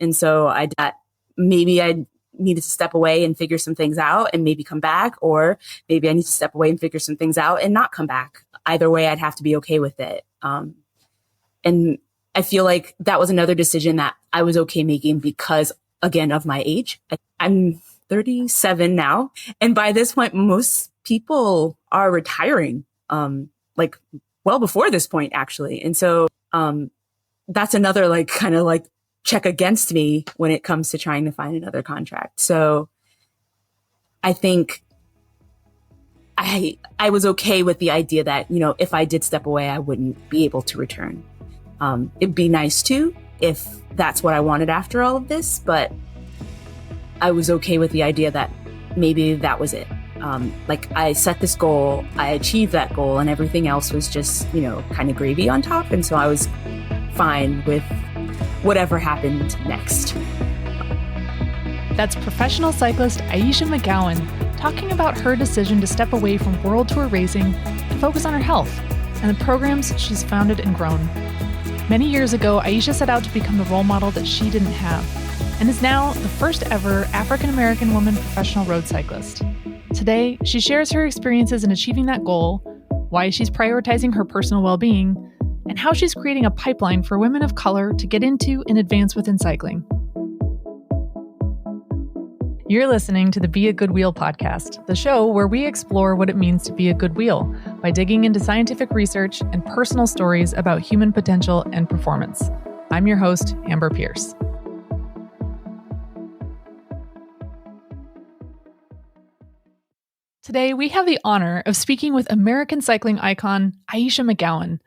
And so maybe I needed to step away and figure some things out and maybe come back, or maybe I need to step away and figure some things out and not come back. Either way, I'd have to be okay with it. And I feel like that was another decision that I was okay making because, again, of my age. I'm 37 now. And by this point, most people are retiring, like well before this point, actually. And so that's another like kind of like check against me when it comes to trying to find another contract. So I think I was okay with the idea that, you know, if I did step away, I wouldn't be able to return. It'd be nice to, if that's what I wanted after all of this, but I was okay with the idea that maybe that was it. Like I set this goal, I achieved that goal, and everything else was just, you know, kind of gravy on top. And so I was fine with whatever happened next. That's professional cyclist Ayesha McGowan talking about her decision to step away from World Tour racing and focus on her health and the programs she's founded and grown. Many years ago, Ayesha set out to become the role model that she didn't have, and is now the first ever African-American woman professional road cyclist. Today, she shares her experiences in achieving that goal, why she's prioritizing her personal well-being, and how she's creating a pipeline for women of color to get into and advance within cycling. You're listening to the Be a Good Wheel podcast, the show where we explore what it means to be a good wheel by digging into scientific research and personal stories about human potential and performance. I'm your host, Amber Pierce. Today, we have the honor of speaking with American cycling icon Ayesha McGowan.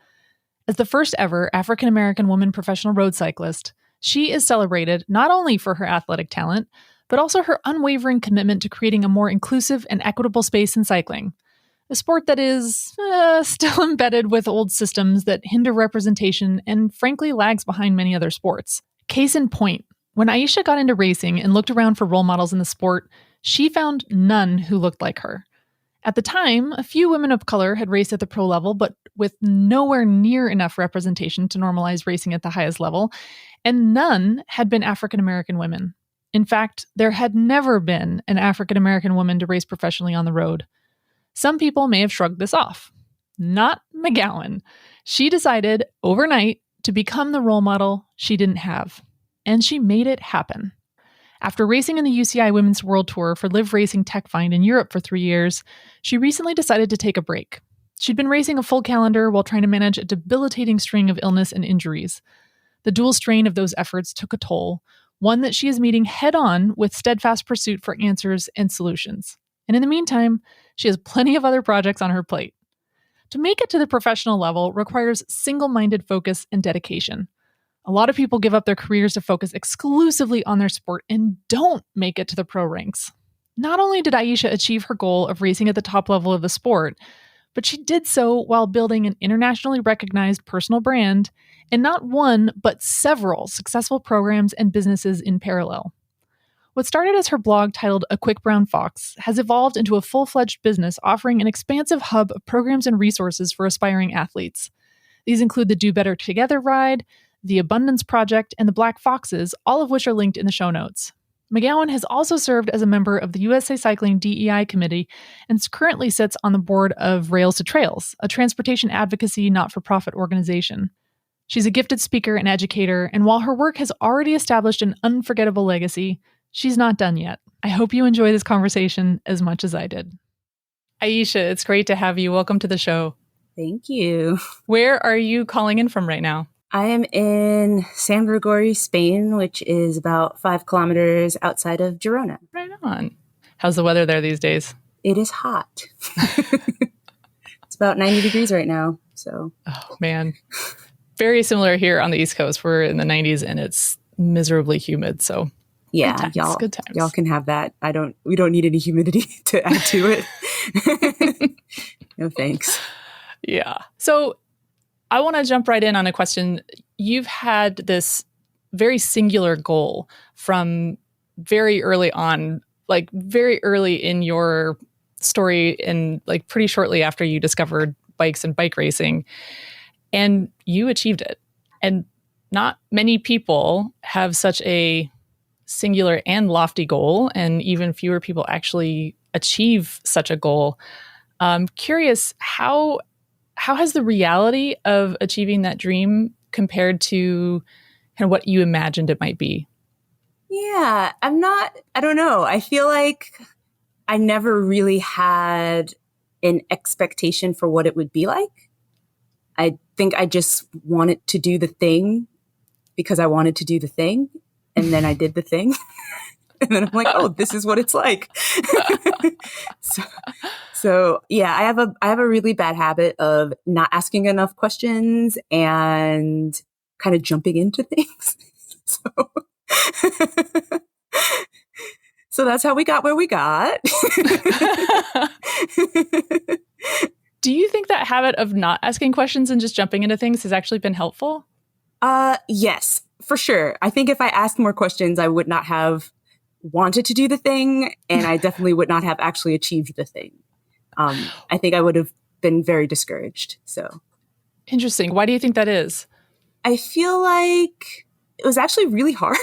As the first ever African-American woman professional road cyclist, she is celebrated not only for her athletic talent, but also her unwavering commitment to creating a more inclusive and equitable space in cycling, a sport that is still embedded with old systems that hinder representation and frankly lags behind many other sports. Case in point, when Ayesha got into racing and looked around for role models in the sport, she found none who looked like her. At the time, a few women of color had raced at the pro level, but with nowhere near enough representation to normalize racing at the highest level, and none had been African-American women. In fact, there had never been an African-American woman to race professionally on the road. Some people may have shrugged this off. Not McGowan. She decided overnight to become the role model she didn't have. And she made it happen. After racing in the UCI Women's World Tour for Live Racing Tech Find in Europe for 3 years, she recently decided to take a break. She'd been racing a full calendar while trying to manage a debilitating string of illness and injuries. The dual strain of those efforts took a toll, one that she is meeting head-on with steadfast pursuit for answers and solutions. And in the meantime, she has plenty of other projects on her plate. To make it to the professional level requires single-minded focus and dedication. A lot of people give up their careers to focus exclusively on their sport and don't make it to the pro ranks. Not only did Ayesha achieve her goal of racing at the top level of the sport, but she did so while building an internationally recognized personal brand and not one, but several successful programs and businesses in parallel. What started as her blog titled A Quick Brown Fox has evolved into a full-fledged business offering an expansive hub of programs and resources for aspiring athletes. These include the Do Better Together ride, the Abundance Project, and the Black Foxes, all of which are linked in the show notes. McGowan has also served as a member of the USA Cycling DEI Committee and currently sits on the board of Rails to Trails, a transportation advocacy not-for-profit organization. She's a gifted speaker and educator, and while her work has already established an unforgettable legacy, she's not done yet. I hope you enjoy this conversation as much as I did. Ayesha, it's great to have you. Welcome to the show. Thank you. Where are you calling in from right now? I am in San Gregorio, Spain, which is about 5 kilometers outside of Girona. Right on. How's the weather there these days? It is hot. It's about 90 degrees right now. So, oh man, very similar here on the East Coast. We're in the 90s and it's miserably humid. So yeah, good times. Y'all can have that. We don't need any humidity to add to it. No thanks. Yeah. So I want to jump right in on a question. You've had this very singular goal from very early on, like very early in your story and like pretty shortly after you discovered bikes and bike racing, and you achieved it. And not many people have such a singular and lofty goal, and even fewer people actually achieve such a goal. Curious, how has the reality of achieving that dream compared to kind of what you imagined it might be? Yeah, I don't know. I feel like I never really had an expectation for what it would be like. I think I just wanted to do the thing because I wanted to do the thing. And then I did the thing. And then I'm like, oh, this is what it's like. so, so yeah, I have a really bad habit of not asking enough questions and kind of jumping into things. So, so that's how we got where we got. Do you think that habit of not asking questions and just jumping into things has actually been helpful? Yes, for sure. I think if I asked more questions, I would not have wanted to do the thing, and I definitely would not have actually achieved the thing. I think I would have been very discouraged. So interesting. Why do you think that is? I feel like it was actually really hard.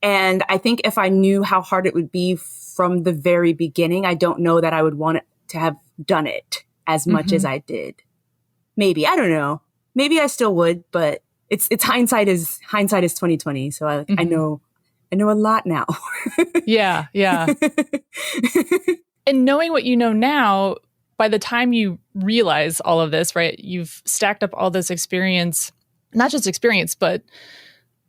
And I think if I knew how hard it would be from the very beginning, I don't know that I would want to have done it as much as I did. Maybe, I don't know. Maybe I still would, but it's hindsight is 2020. So I know a lot now. Yeah. And knowing what you know now, by the time you realize all of this, right, you've stacked up all this experience, not just experience, but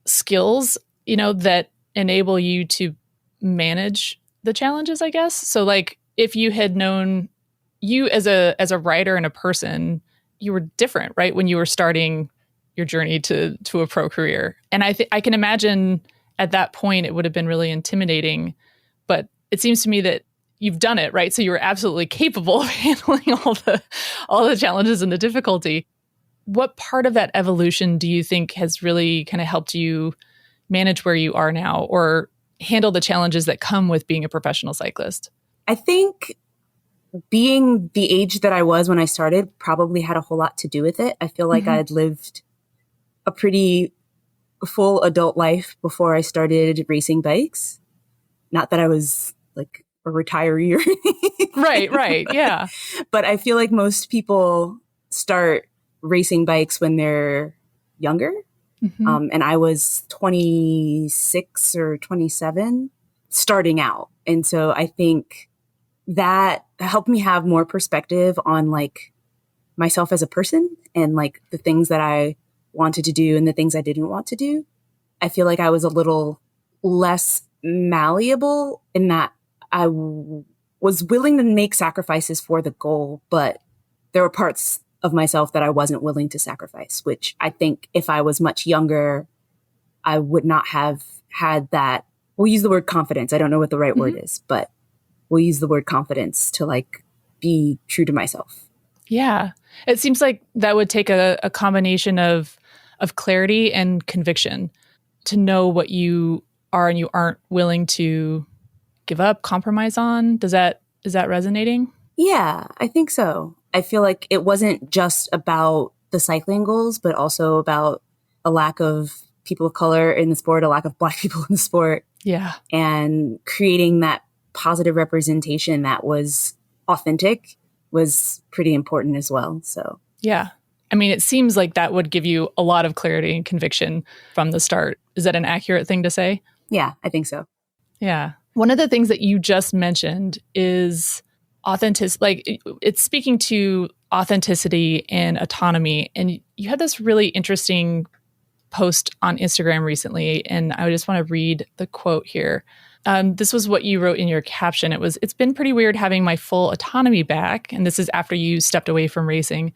skills, that enable you to manage the challenges, I guess. So like if you had known you as a writer and a person, you were different, right? When you were starting your journey to a pro career. And I can imagine at that point it would have been really intimidating, but it seems to me that you've done it, right? So you were absolutely capable of handling all the challenges and the difficulty. What part of that evolution do you think has really kind of helped you manage where you are now or handle the challenges that come with being a professional cyclist? I think being the age that I was when I started probably had a whole lot to do with it. I feel like I had lived a pretty full adult life before I started racing bikes. Not that I was like a retiree or anything. Right. Yeah. But I feel like most people start racing bikes when they're younger. And I was 26 or 27 starting out. And so I think that helped me have more perspective on like myself as a person and like the things that I wanted to do and the things I didn't want to do. I feel like I was a little less malleable in that I was willing to make sacrifices for the goal, but there were parts of myself that I wasn't willing to sacrifice, which I think if I was much younger, I would not have had that. We'll use the word confidence. I don't know what the right word is, but we'll use the word confidence to like be true to myself. Yeah. It seems like that would take a combination of clarity and conviction to know what you are and you aren't willing to give up, compromise on. Is that resonating? Yeah, I think so. I feel like it wasn't just about the cycling goals, but also about a lack of people of color in the sport, a lack of Black people in the sport. Yeah. And creating that positive representation that was authentic was pretty important as well. So, yeah. I mean, it seems like that would give you a lot of clarity and conviction from the start. Is that an accurate thing to say? Yeah, I think so. Yeah. One of the things that you just mentioned is authenticity. Like it's speaking to authenticity and autonomy. And you had this really interesting post on Instagram recently, and I just want to read the quote here. This was what you wrote in your caption. It's been pretty weird having my full autonomy back. And this is after you stepped away from racing.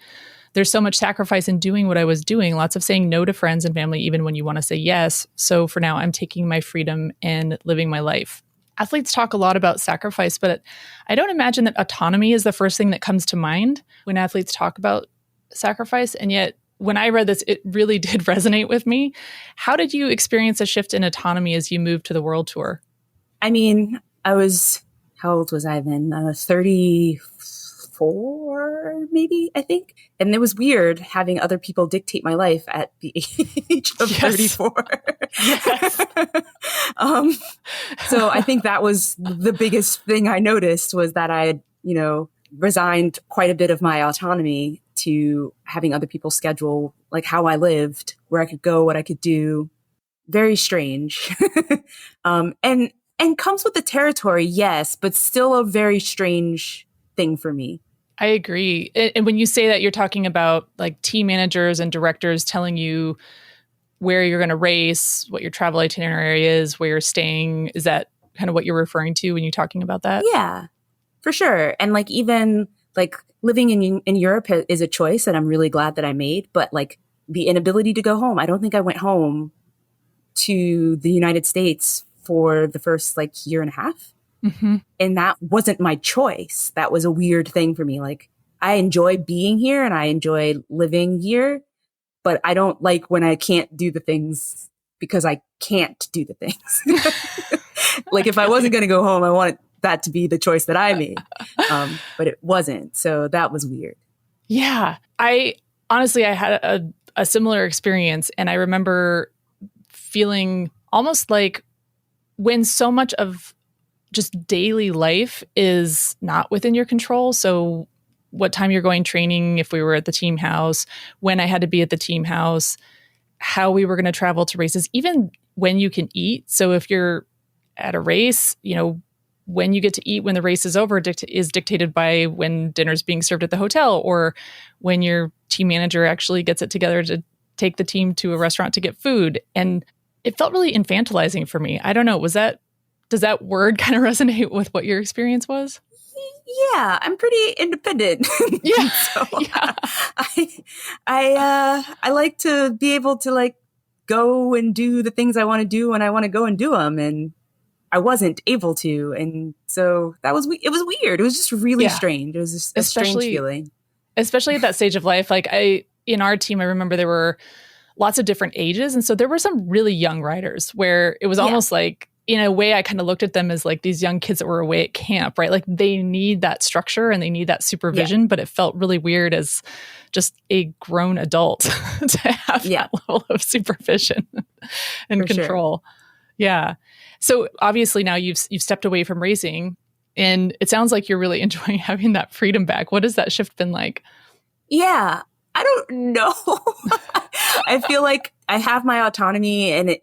There's so much sacrifice in doing what I was doing, lots of saying no to friends and family, even when you want to say yes. So for now, I'm taking my freedom and living my life. Athletes talk a lot about sacrifice, but I don't imagine that autonomy is the first thing that comes to mind when athletes talk about sacrifice. And yet, when I read this, it really did resonate with me. How did you experience a shift in autonomy as you moved to the world tour? I mean, how old was I then? 33 34, maybe, I think. And it was weird having other people dictate my life at the age of 34. Yes. So I think that was the biggest thing I noticed, was that I had, resigned quite a bit of my autonomy to having other people schedule like how I lived, where I could go, what I could do. Very strange. And comes with the territory, yes, but still a very strange thing for me. I agree. And when you say that, you're talking about like team managers and directors telling you where you're going to race, what your travel itinerary is, where you're staying. Is that kind of what you're referring to when you're talking about that? Yeah, for sure. And like even like living in Europe is a choice that I'm really glad that I made. But like the inability to go home, I don't think I went home to the United States for the first like year and a half. Mm-hmm. And that wasn't my choice. That was a weird thing for me. Like I enjoy being here and I enjoy living here, but I don't like when I can't do the things because I can't do the thing. Like if I wasn't going to go home, I wanted that to be the choice that I made. But it wasn't. So that was weird. Yeah. I had a similar experience, and I remember feeling almost like when so much of just daily life is not within your control. So what time you're going training, if we were at the team house, when I had to be at the team house, how we were going to travel to races, even when you can eat. So if you're at a race, when you get to eat when the race is over is dictated by when dinner's being served at the hotel, or when your team manager actually gets it together to take the team to a restaurant to get food. And it felt really infantilizing for me. I don't know. Does that word kind of resonate with what your experience was? Yeah, I'm pretty independent. Yeah. So yeah. I like to be able to like go and do the things I want to do when I want to go and do them. And I wasn't able to. And so it was weird. It was just really strange. It was just a strange feeling. Especially at that stage of life. Like in our team, I remember there were lots of different ages. And so there were some really young riders where it was almost like, in a way, I kind of looked at them as like these young kids that were away at camp, right? Like they need that structure and they need that supervision, but it felt really weird as just a grown adult to have that level of supervision and control. Sure. Yeah. So obviously now you've stepped away from racing, and it sounds like you're really enjoying having that freedom back. What has that shift been like? Yeah, I don't know. I feel like I have my autonomy, and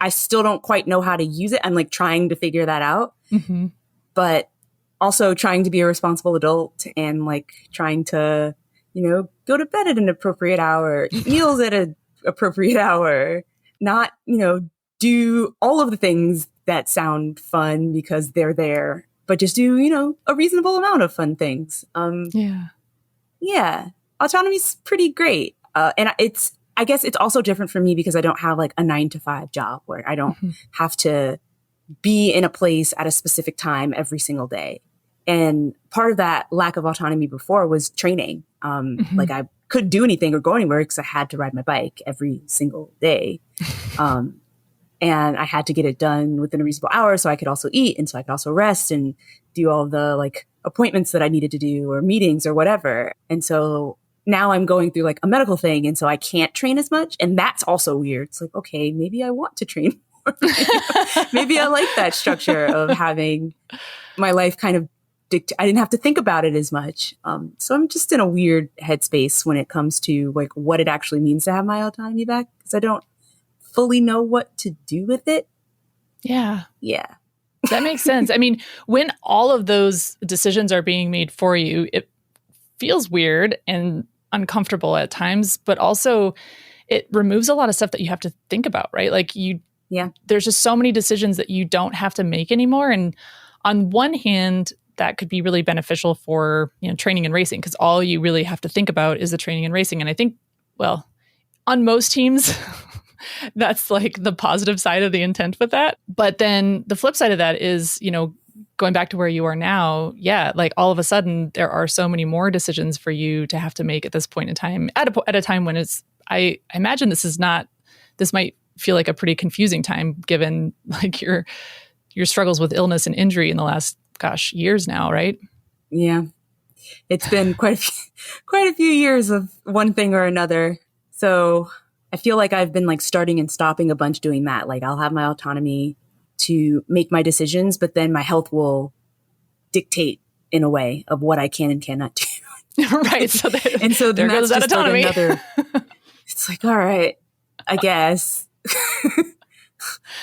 I still don't quite know how to use it. I'm like trying to figure that out, but also trying to be a responsible adult and like trying to, go to bed at an appropriate hour, eat meals at an appropriate hour, not, do all of the things that sound fun because they're there, but just do, a reasonable amount of fun things. Yeah. Autonomy's pretty great. And I guess it's also different for me because I don't have like a 9-to-5 job where I don't have to be in a place at a specific time every single day. And part of that lack of autonomy before was training. Like I couldn't do anything or go anywhere because I had to ride my bike every single day. And I had to get it done within a reasonable hour so I could also eat and so I could also rest and do all the like appointments that I needed to do or meetings or whatever. And so now I'm going through like a medical thing. And so I can't train as much. And that's also weird. It's like, okay, maybe I want to train more. Maybe I like that structure of having my life kind of I didn't have to think about it as much. So I'm just in a weird headspace when it comes to like what it actually means to have my autonomy back, because I don't fully know what to do with it. Yeah. Yeah. That makes sense. I mean, when all of those decisions are being made for you, it feels weird and uncomfortable at times, but also it removes a lot of stuff that you have to think about, right? Like there's just so many decisions that you don't have to make anymore. And on one hand, that could be really beneficial for, training and racing, because all you really have to think about is the training and racing. And I think, well, on most teams, that's like the positive side of the intent with that. But then the flip side of that is, going back to where you are now, like all of a sudden there are so many more decisions for you to have to make at this point in time, at a time when I imagine this might feel like a pretty confusing time given like your struggles with illness and injury in the last, years now, right? Yeah. it's been quite a few years of one thing or another. So I feel like I've been like starting and stopping a bunch doing that. Like I'll have my autonomy to make my decisions, but then my health will dictate in a way of what I can and cannot do. Right. So and so then there goes that autonomy. Like another, it's like, all right, I guess.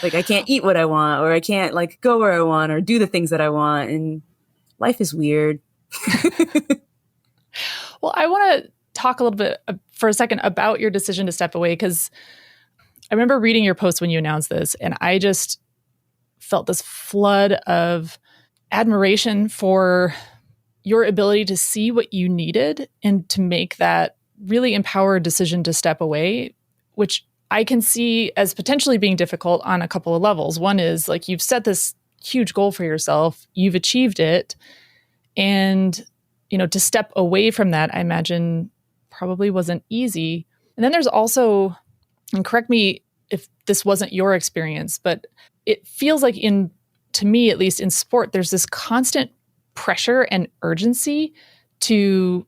Like I can't eat what I want, or I can't like go where I want or do the things that I want. And life is weird. Well, I want to talk a little bit for a second about your decision to step away, because I remember reading your post when you announced this, and I just felt this flood of admiration for your ability to see what you needed and to make that really empowered decision to step away, which I can see as potentially being difficult on a couple of levels. One is like you've set this huge goal for yourself, you've achieved it, and to step away from that, I imagine probably wasn't easy. And then there's also, and correct me if this wasn't your experience, but it feels like to me, at least in sport, there's this constant pressure and urgency to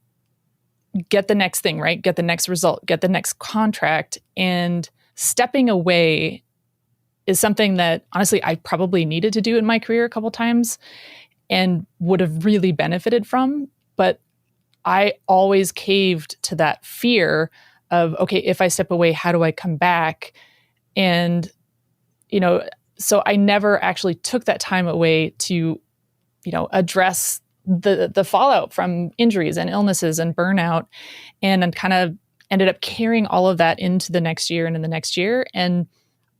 get the next thing, right? Get the next result, get the next contract. And stepping away is something that honestly, I probably needed to do in my career a couple times and would have really benefited from. But I always caved to that fear of, okay, if I step away, how do I come back? And, so I never actually took that time away to, address the fallout from injuries and illnesses and burnout, and then kind of ended up carrying all of that into the next year and in the next year. And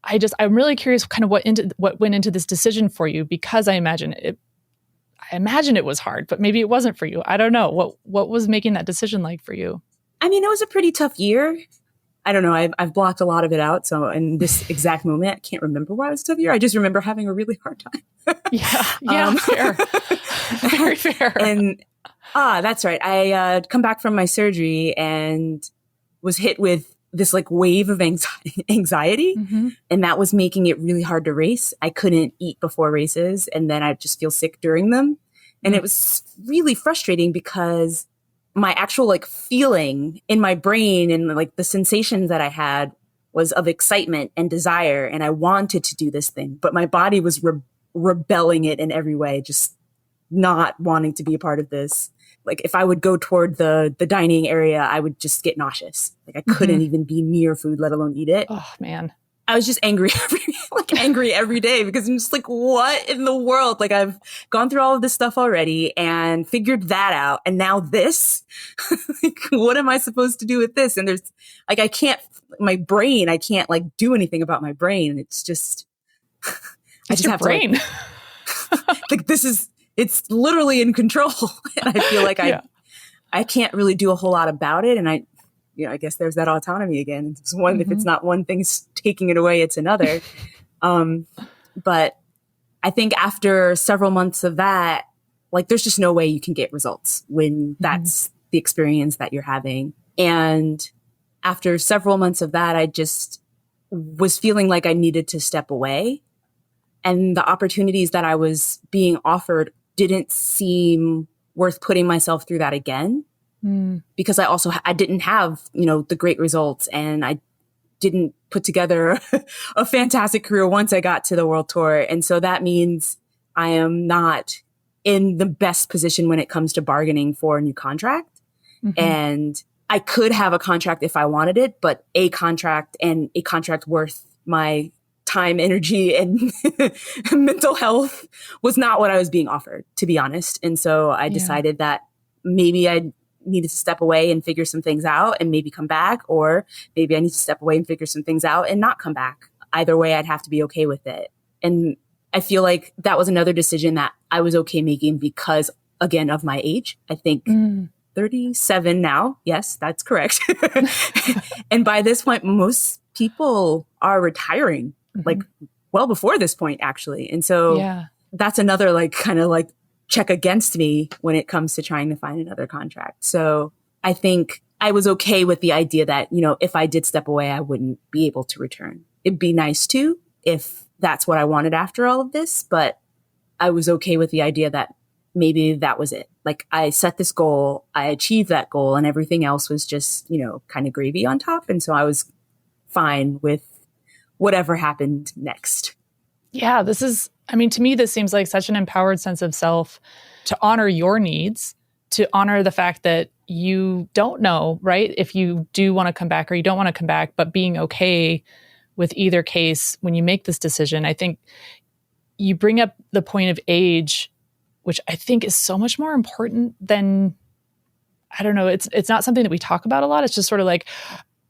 I'm really curious kind of what went into this decision for you, because I imagine it was hard, but maybe it wasn't for you. I don't know. What was making that decision like for you? I mean, it was a pretty tough year. I don't know. I've blocked a lot of it out. So in this exact moment, I can't remember why it was a tough year. I just remember having a really hard time. Yeah, fair. Very fair. And that's right. I come back from my surgery and was hit with this like wave of anxiety. Mm-hmm. And that was making it really hard to race. I couldn't eat before races, and then I'd just feel sick during them. And it was really frustrating because my actual like feeling in my brain and like the sensations that I had was of excitement and desire. And I wanted to do this thing, but my body was rebelling it in every way, just not wanting to be a part of this. Like if I would go toward the dining area, I would just get nauseous. Like I couldn't even be near food, let alone eat it. Oh man. I was just angry every day, because I'm just like, what in the world? Like I've gone through all of this stuff already and figured that out. And now this, like, what am I supposed to do with this? And there's like, I can't like do anything about my brain. It's just, I just have brain. To, like it's literally in control. And I feel like I can't really do a whole lot about it. And I guess there's that autonomy again. It's one, if it's not one thing's taking it away, it's another. But I think after several months of that, like there's just no way you can get results when that's the experience that you're having. And after several months of that, I just was feeling like I needed to step away. And the opportunities that I was being offered didn't seem worth putting myself through that again. Because I didn't have, the great results, and I didn't put together a fantastic career once I got to the world tour. And so that means I am not in the best position when it comes to bargaining for a new contract. And I could have a contract if I wanted it, but a contract worth my time, energy, and mental health was not what I was being offered, to be honest. And so I decided that maybe I needed to step away and figure some things out and maybe come back, or maybe I need to step away and figure some things out and not come back. Either way, I'd have to be okay with it. And I feel like that was another decision that I was okay making because, again, of my age. I think 37 now. Yes, that's correct. And by this point, most people are retiring, like well before this point, actually. And so that's another like kind of like check against me when it comes to trying to find another contract. So I think I was okay with the idea that, if I did step away, I wouldn't be able to return. It'd be nice to, if that's what I wanted after all of this, but I was okay with the idea that maybe that was it. Like I set this goal, I achieved that goal, and everything else was just, kind of gravy on top. And so I was fine with whatever happened next. Yeah, to me, this seems like such an empowered sense of self to honor your needs, to honor the fact that you don't know, right? If you do want to come back or you don't want to come back, but being okay with either case when you make this decision. I think you bring up the point of age, which I think is so much more important than, I don't know, it's not something that we talk about a lot. It's just sort of like,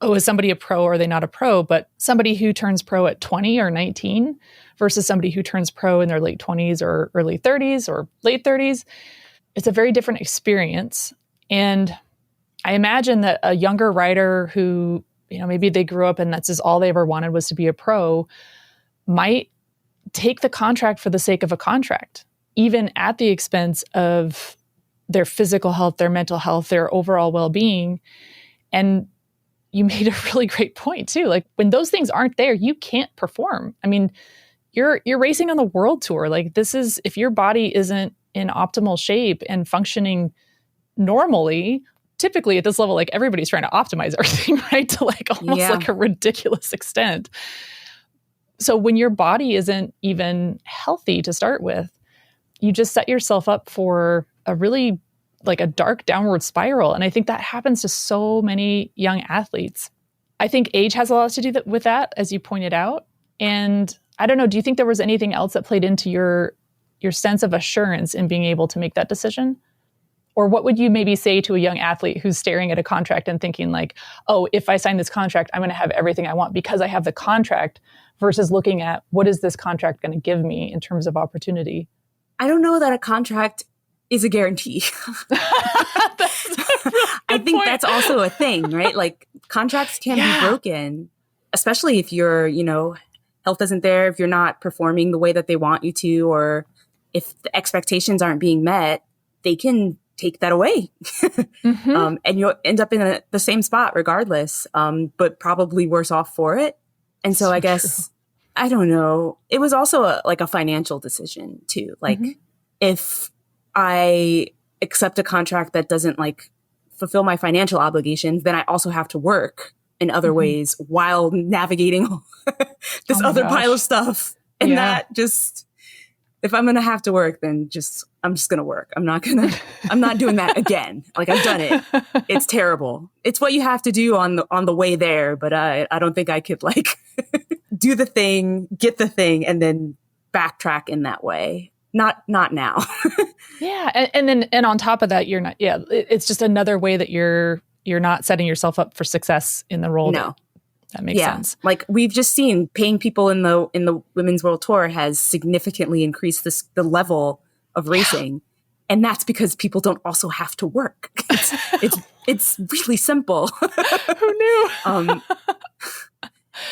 oh, is somebody a pro or are they not a pro? But somebody who turns pro at 20 or 19 versus somebody who turns pro in their late 20s or early 30s or late 30s, it's a very different experience. And I imagine that a younger rider who, maybe they grew up and that's just all they ever wanted was to be a pro, might take the contract for the sake of a contract, even at the expense of their physical health, their mental health, their overall well-being. And you made a really great point too. Like when those things aren't there, you can't perform. I mean, you're racing on the world tour. Like this is, if your body isn't in optimal shape and functioning normally, typically at this level, like everybody's trying to optimize everything, right? To like almost like a ridiculous extent. So when your body isn't even healthy to start with, you just set yourself up for a really like a dark downward spiral. And I think that happens to so many young athletes. I think age has a lot to do with that, as you pointed out. And I don't know, do you think there was anything else that played into your sense of assurance in being able to make that decision? Or what would you maybe say to a young athlete who's staring at a contract and thinking like, oh, if I sign this contract, I'm going to have everything I want because I have the contract, versus looking at what is this contract going to give me in terms of opportunity? I don't know that a contract is a guarantee. I think that's also a thing, right? Like contracts can be broken, especially if your, health isn't there, if you're not performing the way that they want you to, or if the expectations aren't being met, they can take that away. And you'll end up in the same spot regardless, but probably worse off for it. And so I guess, I don't know, it was also a financial decision too. Like if I accept a contract that doesn't like fulfill my financial obligations, then I also have to work in other ways while navigating this other pile of stuff. And that just, if I'm going to have to work, then I'm just going to work. I'm not doing that again. Like I've done it. It's terrible. It's what you have to do on the way there. But I don't think I could like do the thing, get the thing, and then backtrack in that way. Not now. And on top of that, you're not, it's just another way that you're not setting yourself up for success in the role. No. That makes sense. Like we've just seen paying people in the Women's World Tour has significantly increased the level of racing. And that's because people don't also have to work. It's really simple. Who knew?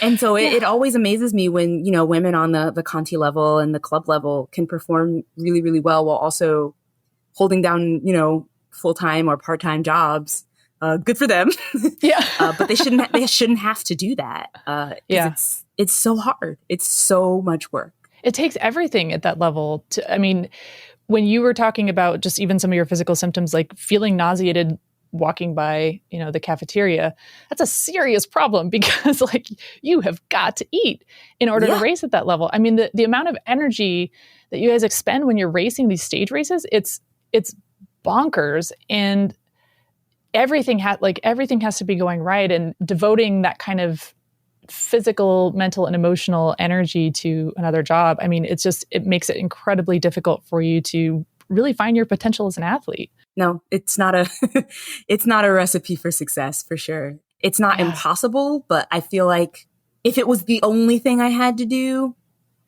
And so it always amazes me when, women on the Conti level and the club level can perform really, really well while also holding down, full-time or part-time jobs. Good for them. But they shouldn't have to do that. It's so hard. It's so much work. It takes everything at that level when you were talking about just even some of your physical symptoms, like feeling nauseated walking by, the cafeteria, that's a serious problem because like you have got to eat in order to race at that level. I mean, the amount of energy that you guys expend when you're racing these stage races, it's bonkers. And everything has to be going right, and devoting that kind of physical, mental, and emotional energy to another job. I mean, it makes it incredibly difficult for you to really find your potential as an athlete. No, it's not a recipe for success for sure. It's not impossible, but I feel like if it was the only thing I had to do,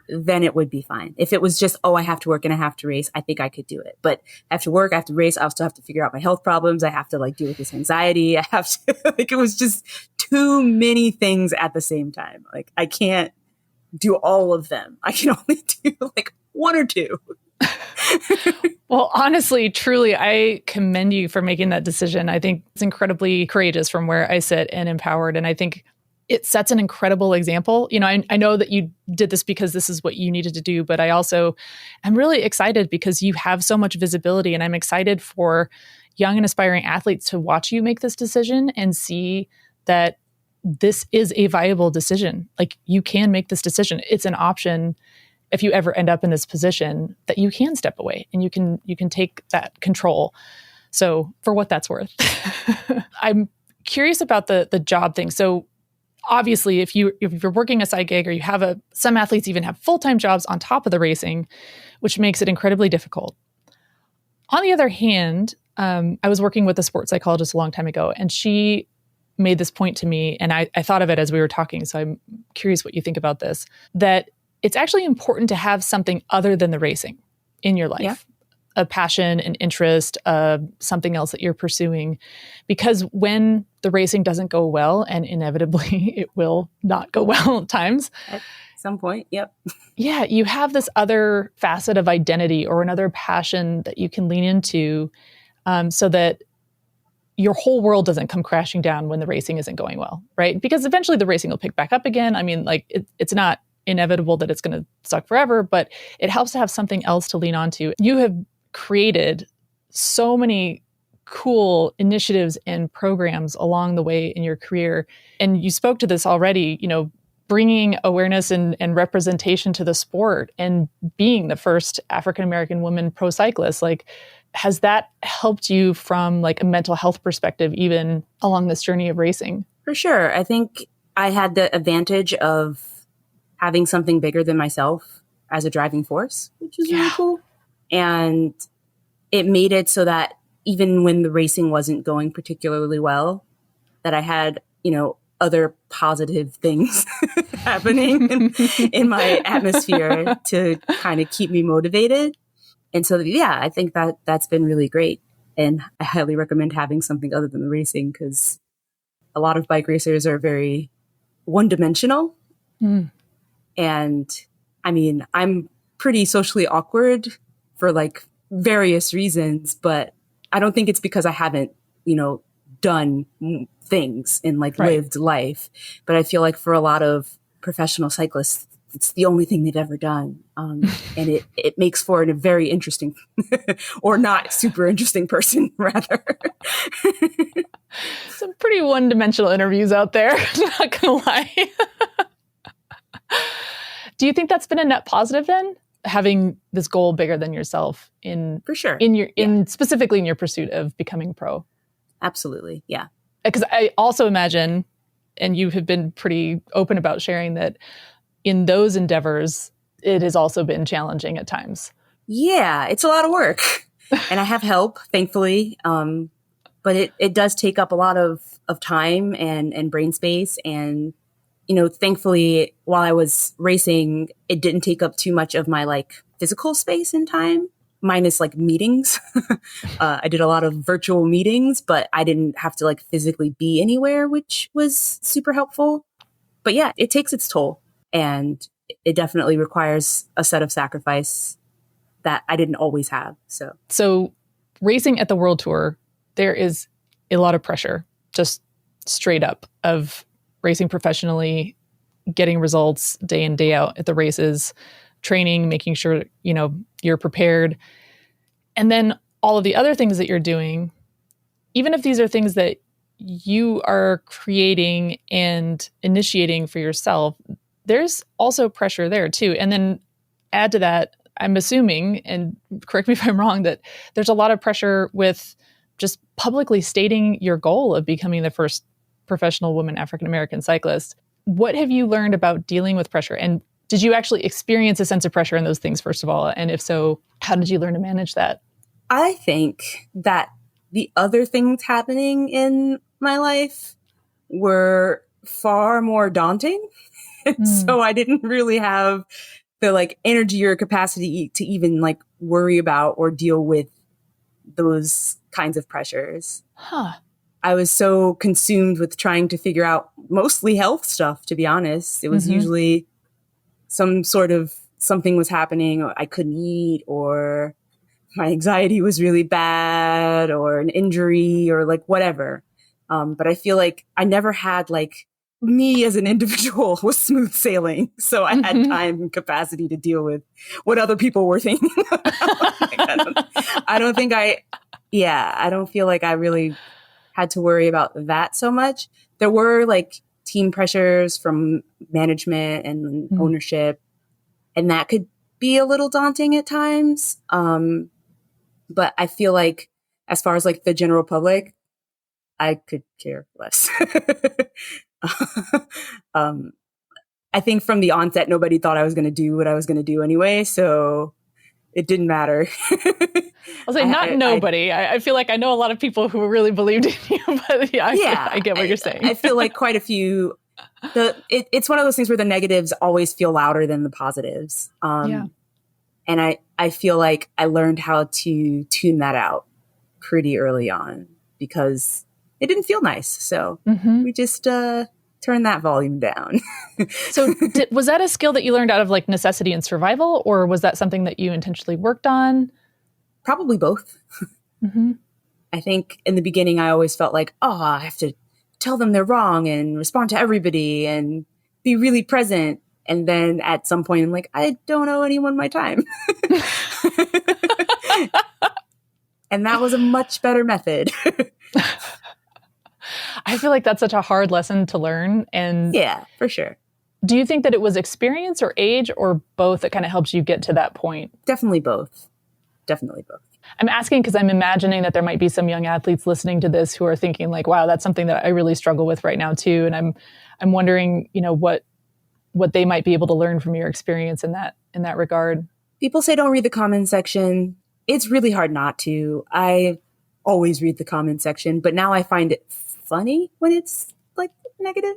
then it would be fine. If it was just, I have to work and I have to race, I think I could do it. But I have to work, I have to race, I also have to figure out my health problems. I have to like deal with this anxiety. I have to like, it was just too many things at the same time. Like I can't do all of them. I can only do like one or two. Well, honestly, truly, I commend you for making that decision. I think it's incredibly courageous from where I sit and empowered. And I think it sets an incredible example. I know that you did this because this is what you needed to do, but I also am really excited because you have so much visibility, and I'm excited for young and aspiring athletes to watch you make this decision and see that this is a viable decision. Like, you can make this decision. It's an option if you ever end up in this position, that you can step away and you can take that control. So for what that's worth. I'm curious about the job thing. So obviously, if you're working a side gig, or you have some athletes even have full-time jobs on top of the racing, which makes it incredibly difficult. On the other hand, I was working with a sports psychologist a long time ago, and she made this point to me, and I thought of it as we were talking, so I'm curious what you think about this, that it's actually important to have something other than the racing in your life. Yeah. A passion, an interest, something else that you're pursuing. Because when the racing doesn't go well, and inevitably it will not go well at times. At some point, yep. Yeah, you have this other facet of identity or another passion that you can lean into, so that your whole world doesn't come crashing down when the racing isn't going well, right? Because eventually the racing will pick back up again. I mean, like, it's not inevitable that it's going to suck forever, but it helps to have something else to lean onto. You have created so many cool initiatives and programs along the way in your career. And you spoke to this already, bringing awareness and representation to the sport and being the first African-American woman pro cyclist. Like, has that helped you from like a mental health perspective, even along this journey of racing? For sure. I think I had the advantage of having something bigger than myself as a driving force, which is really cool. And it made it so that even when the racing wasn't going particularly well, that I had, other positive things happening in my atmosphere to kind of keep me motivated. And so, yeah, I think that that's been really great. And I highly recommend having something other than the racing, because a lot of bike racers are very one-dimensional. Mm. And I mean, I'm pretty socially awkward for like various reasons, but I don't think it's because I haven't, done things and like lived life. But I feel like for a lot of professional cyclists, it's the only thing they've ever done. And it makes for a very interesting or not super interesting person, rather. Some pretty one-dimensional interviews out there, not gonna lie. Do you think that's been a net positive then? Having this goal bigger than yourself for sure. Specifically in your pursuit of becoming pro? Absolutely. Yeah. Because I also imagine, and you have been pretty open about sharing, that in those endeavors, it has also been challenging at times. Yeah, it's a lot of work. And I have help, thankfully. But it does take up a lot of time and brain space. And, thankfully, while I was racing, it didn't take up too much of my like physical space and time, minus like meetings. I did a lot of virtual meetings, but I didn't have to like physically be anywhere, which was super helpful. But yeah, it takes its toll. And it definitely requires a set of sacrifice that I didn't always have. So racing at the World Tour, there is a lot of pressure, just straight up, of racing professionally, getting results day in, day out at the races, training, making sure, you're prepared. And then all of the other things that you're doing, even if these are things that you are creating and initiating for yourself, there's also pressure there too. And then add to that, I'm assuming, and correct me if I'm wrong, that there's a lot of pressure with just publicly stating your goal of becoming the first professional woman African-American cyclist. What have you learned about dealing with pressure? And did you actually experience a sense of pressure in those things, first of all? And if so, how did you learn to manage that? I think that the other things happening in my life were far more daunting. So I didn't really have the like energy or capacity to even like worry about or deal with those kinds of pressures. I was so consumed with trying to figure out mostly health stuff, to be honest. It was usually some sort of something was happening, or I couldn't eat, or my anxiety was really bad, or an injury, or like whatever. But I feel like I never had like me as an individual was smooth sailing. So I had time and capacity to deal with what other people were thinking about. Like, I don't think I don't feel like I really had to worry about that so much. There were like team pressures from management and ownership, and that could be a little daunting at times. But I feel like as far as like the general public, I could care less. I think from the onset, nobody thought I was going to do what I was going to do anyway. So it didn't matter. I'll say nobody. I feel like I know a lot of people who really believed in you, but I get what you're saying. I feel like quite a few, it's one of those things where the negatives always feel louder than the positives. And I feel like I learned how to tune that out pretty early on because it didn't feel nice. So we just turn that volume down. So was that a skill that you learned out of like necessity and survival, or was that something that you intentionally worked on? Probably both. I think in the beginning, I always felt like, I have to tell them they're wrong and respond to everybody and be really present. And then at some point, I'm like, I don't owe anyone my time. And that was a much better method. I feel like that's such a hard lesson to learn. And yeah, for sure. Do you think that it was experience or age or both that kind of helped you get to that point? Definitely both. Definitely both. I'm asking because I'm imagining that there might be some young athletes listening to this who are thinking like, wow, that's something that I really struggle with right now too. And I'm wondering, what they might be able to learn from your experience in that regard. People say don't read the comment section. It's really hard not to. I always read the comment section, but now I find it funny when it's like negative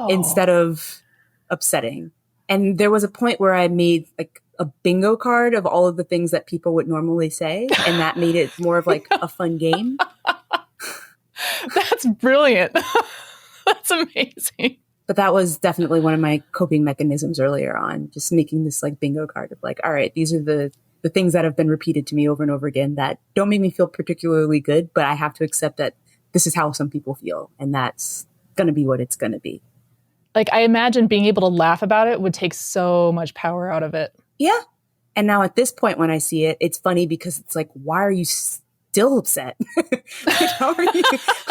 instead of upsetting. And there was a point where I made like a bingo card of all of the things that people would normally say, and that made it more of like a fun game. That's brilliant. That's amazing. But that was definitely one of my coping mechanisms earlier on, just making this like bingo card of like, all right, these are the things that have been repeated to me over and over again that don't make me feel particularly good, but I have to accept that this is how some people feel, and that's going to be what it's going to be. Like, I imagine being able to laugh about it would take so much power out of it. Yeah. And now at this point, when I see it, it's funny because it's like, why are you still upset? Like, how are you?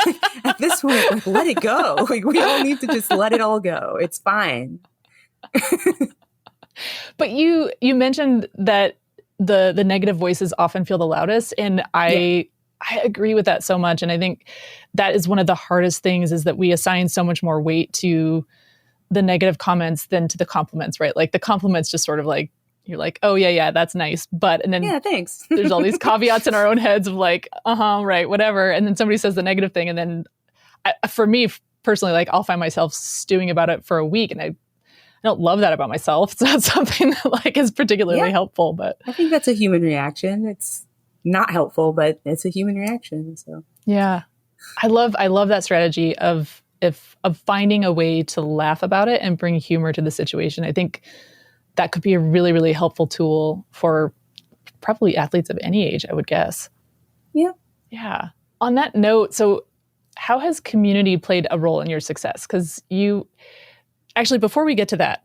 Like, at this point, like, let it go. Like, we don't need to just let it all go. It's fine. But you mentioned that the negative voices often feel the loudest. And I agree with that so much. And I think that is one of the hardest things is that we assign so much more weight to the negative comments than to the compliments, right? Like the compliments just sort of like, you're like, oh yeah, that's nice. But, and then thanks. There's all these caveats in our own heads of like, right, whatever. And then somebody says the negative thing. And then for me personally, like I'll find myself stewing about it for a week, and I don't love that about myself. It's not something that like is particularly helpful, but I think that's a human reaction. It's not helpful, but it's a human reaction. So yeah, I love that strategy of finding a way to laugh about it and bring humor to the situation. I think that could be a really, really helpful tool for probably athletes of any age, I would guess. Yeah. Yeah. On that note, so how has community played a role in your success? Because actually, before we get to that,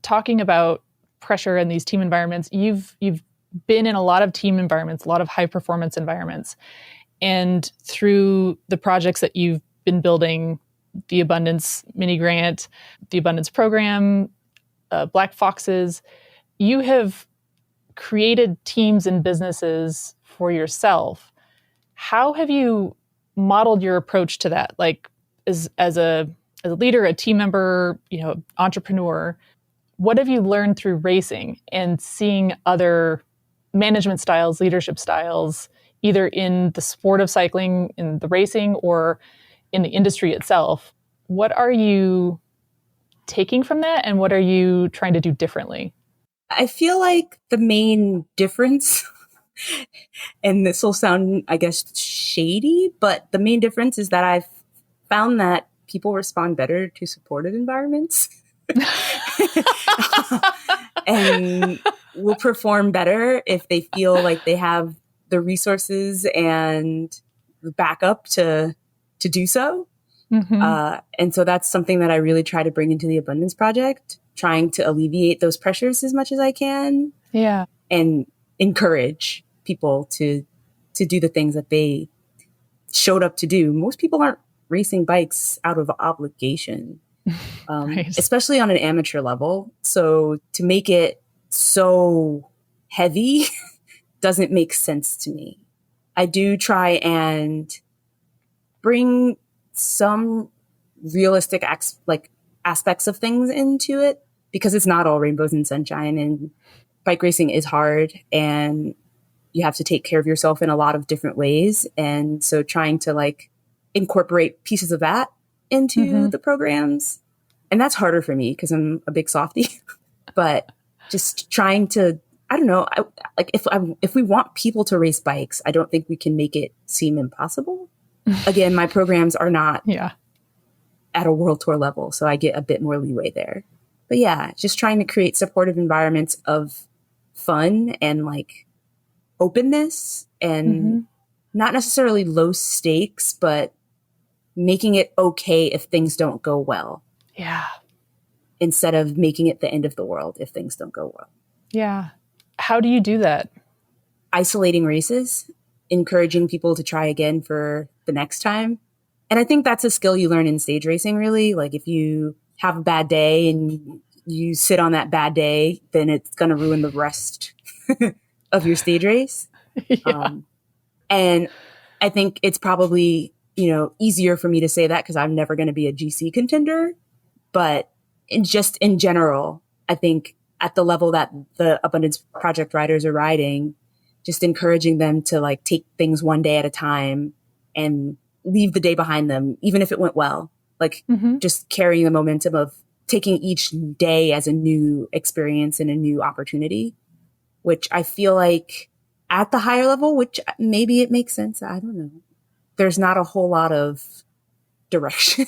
talking about pressure in these team environments, you've been in a lot of team environments, a lot of high performance environments. And through the projects that you've been building, the Abundance Mini Grant, the Abundance Program, Black Foxes, you have created teams and businesses for yourself. How have you modeled your approach to that? Like as a leader, a team member, entrepreneur, what have you learned through racing and seeing other management styles, leadership styles, either in the sport of cycling, in the racing, or in the industry itself? What are you taking from that, and what are you trying to do differently? I feel like the main difference, and this will sound, I guess, shady, but the main difference is that I've found that people respond better to supported environments and will perform better if they feel like they have the resources and the backup to do so. Mm-hmm. And so that's something that I really try to bring into the Abundance Project, trying to alleviate those pressures as much as I can Yeah. and encourage people to do the things that they showed up to do. Most people aren't racing bikes out of obligation, Right. especially on an amateur level. So to make it so heavy doesn't make sense to me. I do try and bring some realistic aspects of things into it because it's not all rainbows and sunshine, and bike racing is hard and you have to take care of yourself in a lot of different ways. And so trying to like incorporate pieces of that into Mm-hmm. the programs. And that's harder for me because I'm a big softie, but just trying to, I don't know, if we want people to race bikes, I don't think we can make it seem impossible. Again, my programs are not Yeah. at a world tour level, so I get a bit more leeway there. But yeah, just trying to create supportive environments of fun and like openness and Mm-hmm. not necessarily low stakes, but making it okay if things don't go well Yeah. instead of making it the end of the world if things don't go well. Yeah. How do you do that? Isolating races, encouraging people to try again for the next time. And I think that's a skill you learn in stage racing, really. Like if you have a bad day and you sit on that bad day, then it's going to ruin the rest of your stage race. Yeah. And I think it's probably, easier for me to say that because I'm never going to be a GC contender. But just in general, I think at the level that the Abundance Project riders are riding, just encouraging them to like take things one day at a time and leave the day behind them, even if it went well. Like Mm-hmm. just carrying the momentum of taking each day as a new experience and a new opportunity, which I feel like at the higher level, which maybe it makes sense. I don't know. There's not a whole lot of direction.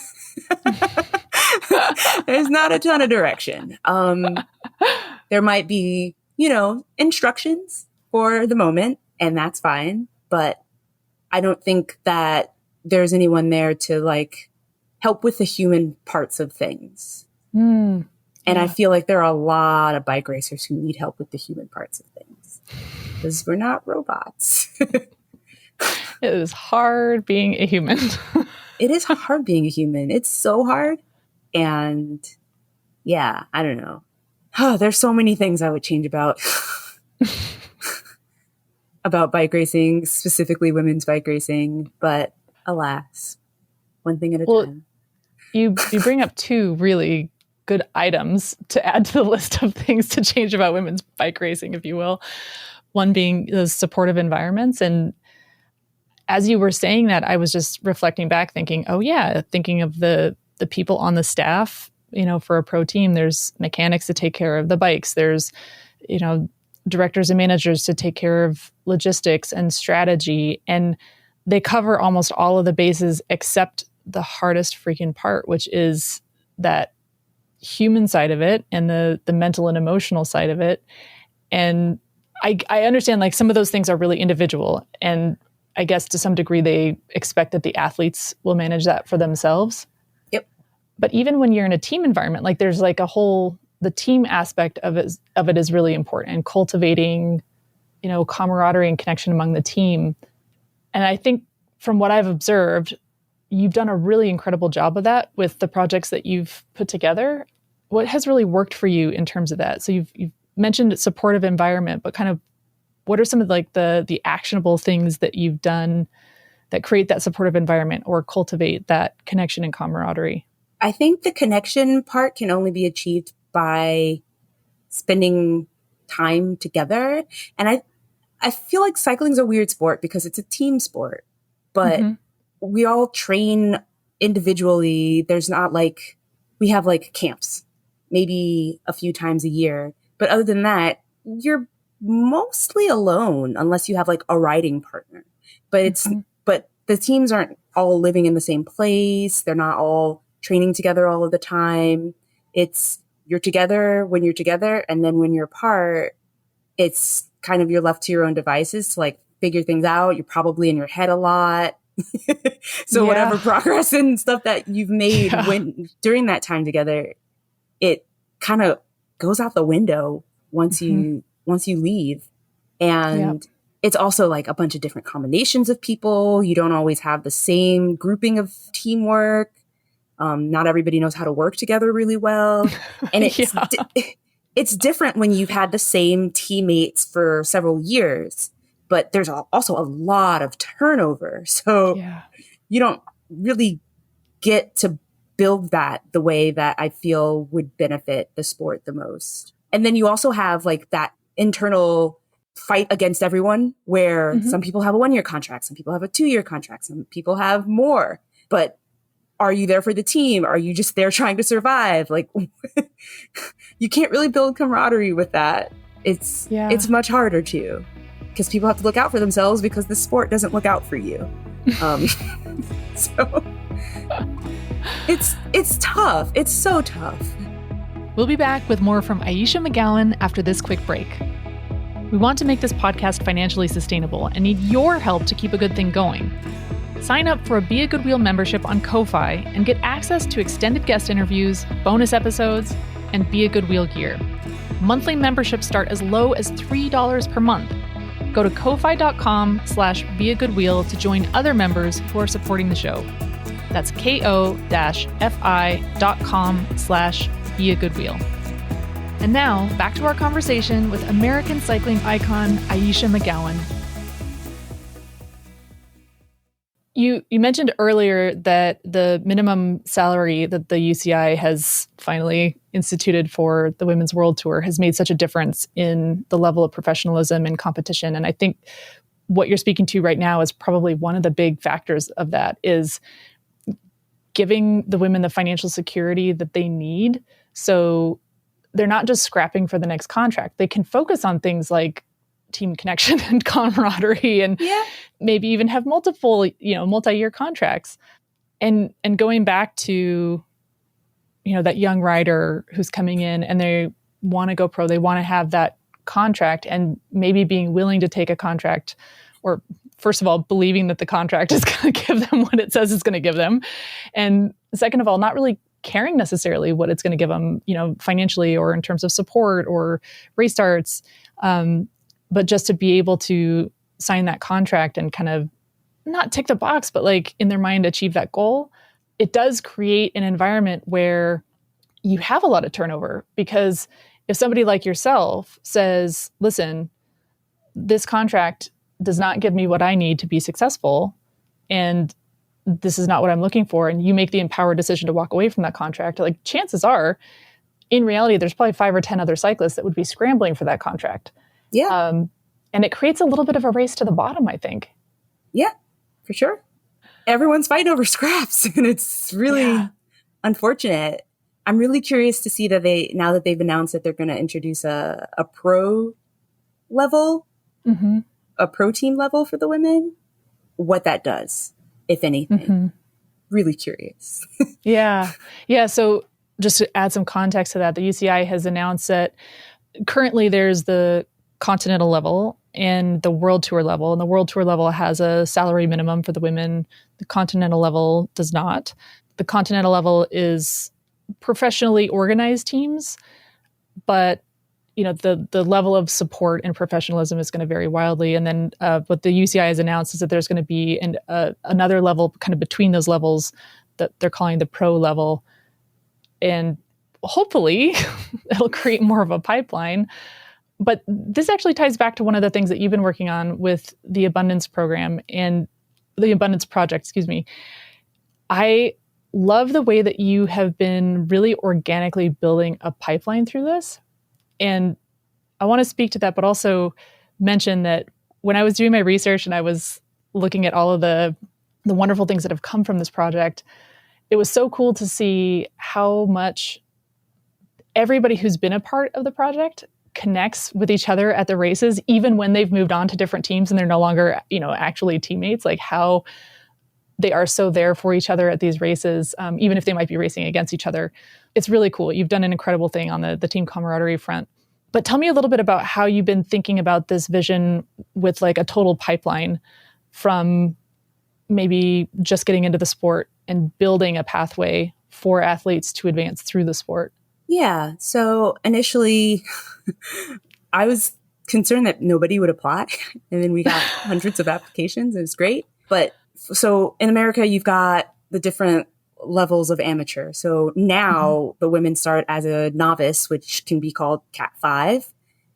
There's not a ton of direction. There might be, instructions for the moment, and that's fine. But I don't think that there's anyone there to like help with the human parts of things. Mm. And I Yeah. feel like there are a lot of bike racers who need help with the human parts of things because we're not robots. It is hard being a human. It is hard being a human. It's so hard. And yeah, I don't know. There's so many things I would change about bike racing, specifically women's bike racing, but alas, one thing at a Well, time. you bring up two really good items to add to the list of things to change about women's bike racing, if you will. One being the supportive environments. And as you were saying that, I was just reflecting back, thinking, oh yeah, thinking of the people on the staff. For a pro team, there's mechanics to take care of the bikes. There's, directors and managers to take care of logistics and strategy. And they cover almost all of the bases except the hardest freaking part, which is that human side of it and the mental and emotional side of it. And I understand like some of those things are really individual. And I guess to some degree, they expect that the athletes will manage that for themselves. Yep. But even when you're in a team environment, like there's like the team aspect of it is really important, and cultivating, camaraderie and connection among the team. And I think from what I've observed, you've done a really incredible job of that with the projects that you've put together. What has really worked for you in terms of that? So you've mentioned supportive environment, but kind of what are some of like the actionable things that you've done that create that supportive environment or cultivate that connection and camaraderie? I think the connection part can only be achieved by spending time together. And I feel like cycling's a weird sport because it's a team sport, but Mm-hmm. we all train individually. There's not like, we have like camps, maybe a few times a year. But other than that, you're mostly alone unless you have like a riding partner. But but the teams aren't all living in the same place. They're not all training together all of the time. It's you're together when you're together, and then when you're apart, it's kind of you're left to your own devices to like figure things out. You're probably in your head a lot. So whatever progress and stuff that you've made during that time together, it kind of goes out the window once you leave. And it's also like a bunch of different combinations of people. You don't always have the same grouping of teamwork. Not everybody knows how to work together really well. And it's different when you've had the same teammates for several years, but there's also a lot of turnover. So you don't really get to build that the way that I feel would benefit the sport the most. And then you also have like that internal fight against everyone where some people have a 1-year contract, some people have a 2-year contract, some people have more. But are you there for the team? Are you just there trying to survive? Like, you can't really build camaraderie with that. It's much harder to, because people have to look out for themselves because the sport doesn't look out for you. So it's tough. It's so tough. We'll be back with more from Ayesha McGowan after this quick break. We want to make this podcast financially sustainable and need your help to keep a good thing going. Sign up for a Be a Good Wheel membership on Ko-Fi and get access to extended guest interviews, bonus episodes, and Be a Good Wheel gear. Monthly memberships start as low as $3 per month. Go to ko-fi.com/beagoodwheel to join other members who are supporting the show. That's ko-fi.com/beagoodwheel. And now, back to our conversation with American cycling icon Ayesha McGowan. You mentioned earlier that the minimum salary that the UCI has finally instituted for the Women's World Tour has made such a difference in the level of professionalism and competition. And I think what you're speaking to right now is probably one of the big factors of that, is giving the women the financial security that they need. So they're not just scrapping for the next contract. They can focus on things like team connection and camaraderie, and maybe even have multiple, multi-year contracts. And going back to, that young rider who's coming in and they want to go pro, they want to have that contract, and maybe being willing to take a contract, or first of all, believing that the contract is going to give them what it says it's going to give them. And second of all, not really caring necessarily what it's going to give them, financially or in terms of support or race starts. But just to be able to sign that contract and kind of not tick the box, but like in their mind achieve that goal, it does create an environment where you have a lot of turnover. Because if somebody like yourself says, listen, this contract does not give me what I need to be successful, and this is not what I'm looking for, and you make the empowered decision to walk away from that contract, like chances are, in reality, there's probably 5 or 10 other cyclists that would be scrambling for that contract. Yeah. And it creates a little bit of a race to the bottom, I think. Yeah, for sure. Everyone's fighting over scraps, and it's really unfortunate. I'm really curious to see that now that they've announced that they're going to introduce a pro level, a pro team level for the women, what that does, if anything. Really curious. Yeah. So just to add some context to that, the UCI has announced that currently there's the continental level and the World Tour level. And the World Tour level has a salary minimum for the women. The continental level does not. The continental level is professionally organized teams, but the level of support and professionalism is going to vary wildly. And then what the UCI has announced is that there's going to be another level kind of between those levels that they're calling the pro level. And hopefully it'll create more of a pipeline. But this actually ties back to one of the things that you've been working on with the Abundance program and the Abundance Project, I love the way that you have been really organically building a pipeline through this. And I want to speak to that, but also mention that when I was doing my research and I was looking at all of the wonderful things that have come from this project, it was so cool to see how much everybody who's been a part of the project connects with each other at the races, even when they've moved on to different teams and they're no longer, actually teammates, like how they are so there for each other at these races, even if they might be racing against each other. It's really cool. You've done an incredible thing on the team camaraderie front. But tell me a little bit about how you've been thinking about this vision with like a total pipeline from maybe just getting into the sport and building a pathway for athletes to advance through the sport? Yeah. So initially, I was concerned that nobody would apply. And then we got hundreds of applications. It was great. But so in America, you've got the different levels of amateur. So now the women start as a novice, which can be called Cat 5.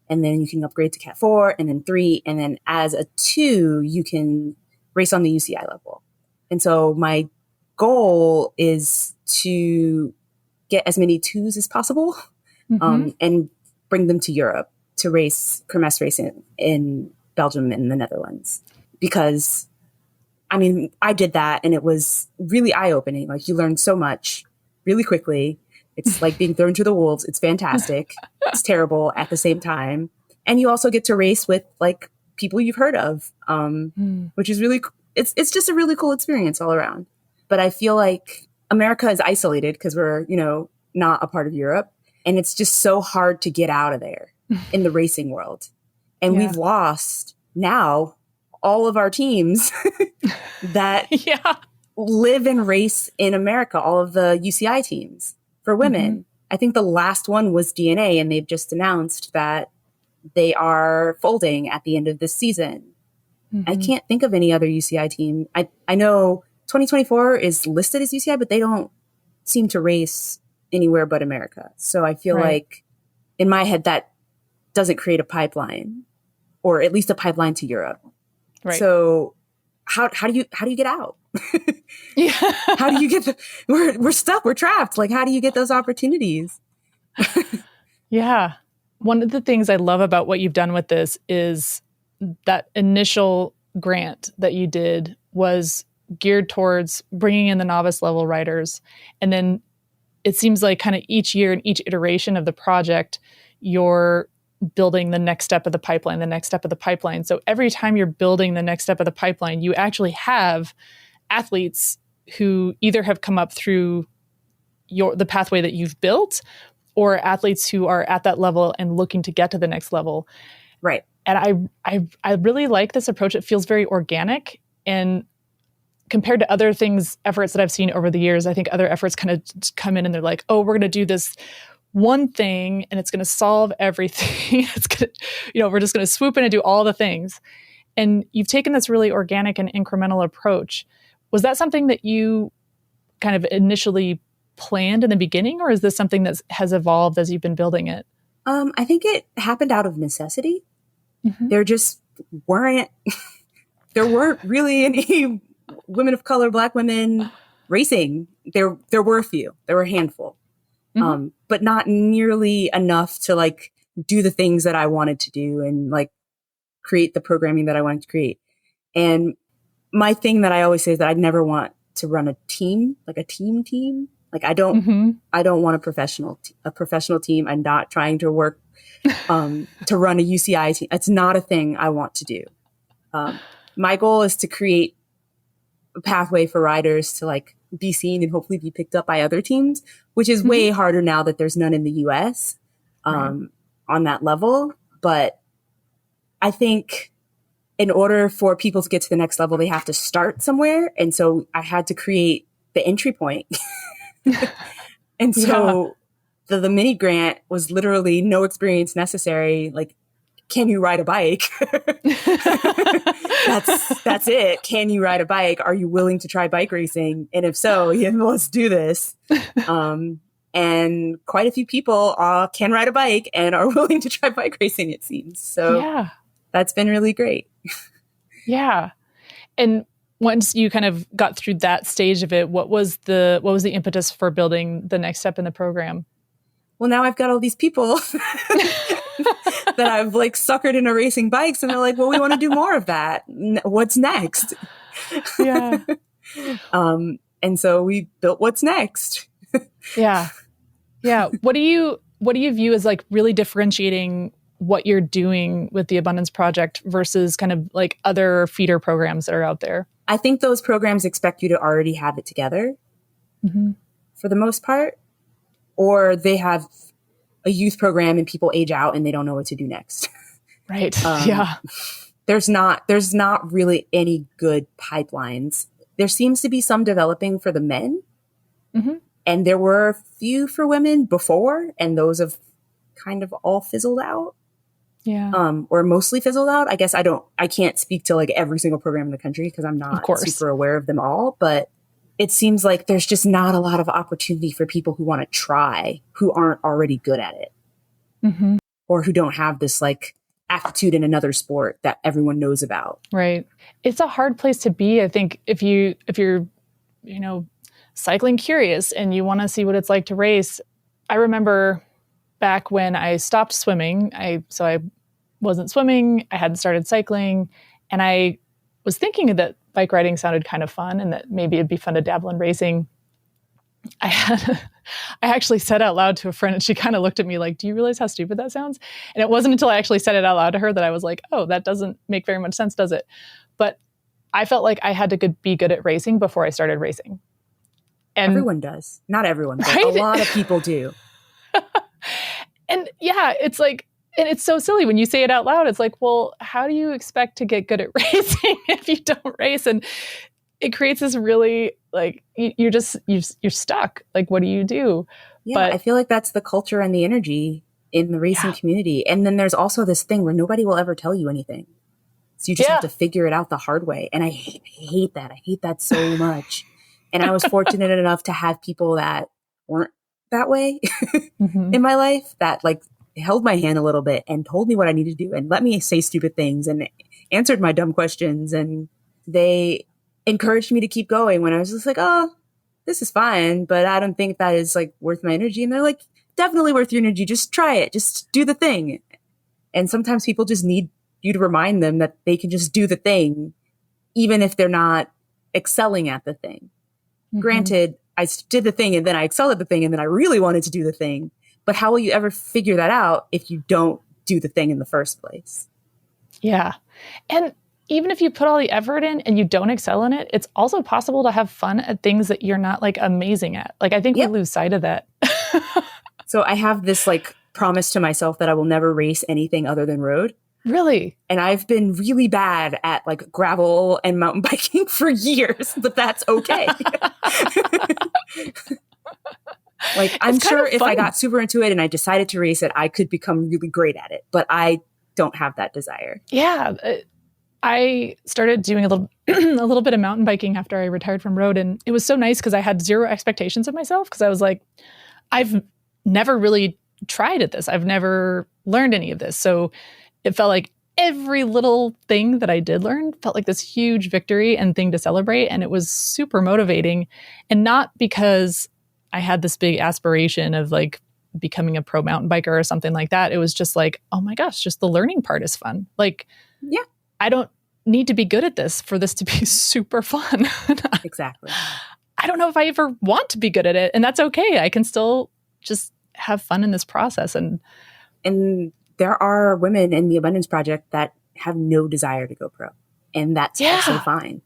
And then you can upgrade to Cat 4 and then 3. And then as a 2, you can race on the UCI level. And so my goal is to get as many 2s as possible and bring them to Europe to race Kermesse racing in Belgium and the Netherlands. Because, I mean, I did that and it was really eye-opening. Like, you learn so much really quickly. It's like being thrown to the wolves. It's fantastic. It's terrible at the same time. And you also get to race with like people you've heard of, which is really, it's just a really cool experience all around. But I feel like America is isolated because we're, not a part of Europe. And it's just so hard to get out of there in the racing world. And we've lost now all of our teams that live and race in America, all of the UCI teams for women. I think the last one was DNA, and they've just announced that they are folding at the end of this season. I can't think of any other UCI team. I know 2024 is listed as UCI, but they don't seem to race anywhere but America. So I feel like in my head, that doesn't create a pipeline, or at least a pipeline to Europe. Right. So how do you get out? How do you get we're stuck, we're trapped. Like, how do you get those opportunities? Yeah. One of the things I love about what you've done with this is that initial grant that you did was geared towards bringing in the novice level riders. And then it seems like kind of each year and each iteration of the project, you're building the next step of the pipeline, the next step of the pipeline. So every time you're building the next step of the pipeline, you actually have athletes who either have come up through the pathway that you've built, or athletes who are at that level and looking to get to the next level. Right. And I really like this approach. It feels very organic, and compared to other efforts that I've seen over the years, I think other efforts kind of come in and they're like, oh, we're going to do this one thing and it's going to solve everything. It's going to, we're just going to swoop in and do all the things. And you've taken this really organic and incremental approach. Was that something that you kind of initially planned in the beginning, or is this something that has evolved as you've been building it? I think it happened out of necessity. There just weren't really any women of color, Black women racing. There were a few. There were a handful, but not nearly enough to like do the things that I wanted to do and like create the programming that I wanted to create. And my thing that I always say is that I'd never want to run a team, like a team. Like I don't want a professional team. I'm not trying to work to run a UCI team. It's not a thing I want to do. My goal is to create a pathway for riders to like be seen and hopefully be picked up by other teams, which is way harder now that there's none in the US on that level. But I think in order for people to get to the next level, they have to start somewhere. And so I had to create the entry point. And so the mini grant was literally no experience necessary. Like, can you ride a bike? That's it. Can you ride a bike? Are you willing to try bike racing? And if so, let's do this. And quite a few people can ride a bike and are willing to try bike racing, it seems. So that's been really great. Yeah. And once you kind of got through that stage of it, what was the impetus for building the next step in the program? Well, now I've got all these people that I've like suckered into racing bikes, and they're like, well, we want to do more of that. What's next? Yeah. And so we built What's Next. Yeah. What do you view as like really differentiating what you're doing with the Abundance Project versus kind of like other feeder programs that are out there? I think those programs expect you to already have it together for the most part, or they have a youth program and people age out and they don't know what to do next. Right. There's not really any good pipelines there seems to be some developing for the men. Mm-hmm. And there were a few for women before, and those have kind of all fizzled out. Yeah. Or mostly fizzled out. I guess I can't speak to like every single program in the country because I'm not super aware of them all, but it seems like there's just not a lot of opportunity for people who want to try, who aren't already good at it. Mm-hmm. Or who don't have this like aptitude in another sport that everyone knows about. Right. It's a hard place to be. I think if you're, cycling curious and you want to see what it's like to race. I remember back when I stopped swimming, I wasn't swimming, I hadn't started cycling, and I was thinking that bike riding sounded kind of fun and that maybe it'd be fun to dabble in racing. I actually said out loud to a friend, and she kind of looked at me like, do you realize how stupid that sounds? And it wasn't until I actually said it out loud to her that I was like, oh, that doesn't make very much sense, does it? But I felt like I had to be good at racing before I started racing. And everyone does. Not everyone, but right? A lot of people do. And yeah, it's like, and it's so silly when you say it out loud. It's like, well, how do you expect to get good at racing if you don't race? And it creates this really like you're stuck. Like, what do you do? Yeah, but I feel like that's the culture and the energy in the racing community. And then there's also this thing where nobody will ever tell you anything. So you just have to figure it out the hard way. And I hate that. I hate that so much. And I was fortunate enough to have people that weren't that way in my life that like held my hand a little bit and told me what I needed to do and let me say stupid things and answered my dumb questions. And they encouraged me to keep going when I was just like, oh, this is fine, but I don't think that is like worth my energy. And they're like, definitely worth your energy. Just try it. Just do the thing. And sometimes people just need you to remind them that they can just do the thing, even if they're not excelling at the thing. Granted, I did the thing and then I excelled at the thing and then I really wanted to do the thing. But how will you ever figure that out if you don't do the thing in the first place? Yeah. And even if you put all the effort in and you don't excel in it, it's also possible to have fun at things that you're not like amazing at. Like, I think we lose sight of that. So I have this like promise to myself that I will never race anything other than road. Really? And I've been really bad at like gravel and mountain biking for years, but that's okay. Like, I'm sure if I got super into it and I decided to race it, I could become really great at it, but I don't have that desire. Yeah. I started doing a little bit of mountain biking after I retired from road. And it was so nice because I had zero expectations of myself because I was like, I've never really tried at this. I've never learned any of this. So it felt like every little thing that I did learn felt like this huge victory and thing to celebrate. And it was super motivating. And not because I had this big aspiration of like becoming a pro mountain biker or something like that. It was just like, oh my gosh, just the learning part is fun. Like, yeah, I don't need to be good at this for this to be super fun. Exactly. I don't know if I ever want to be good at it, and that's okay. I can still just have fun in this process. And there are women in the Abundance Project that have no desire to go pro, and that's also fine.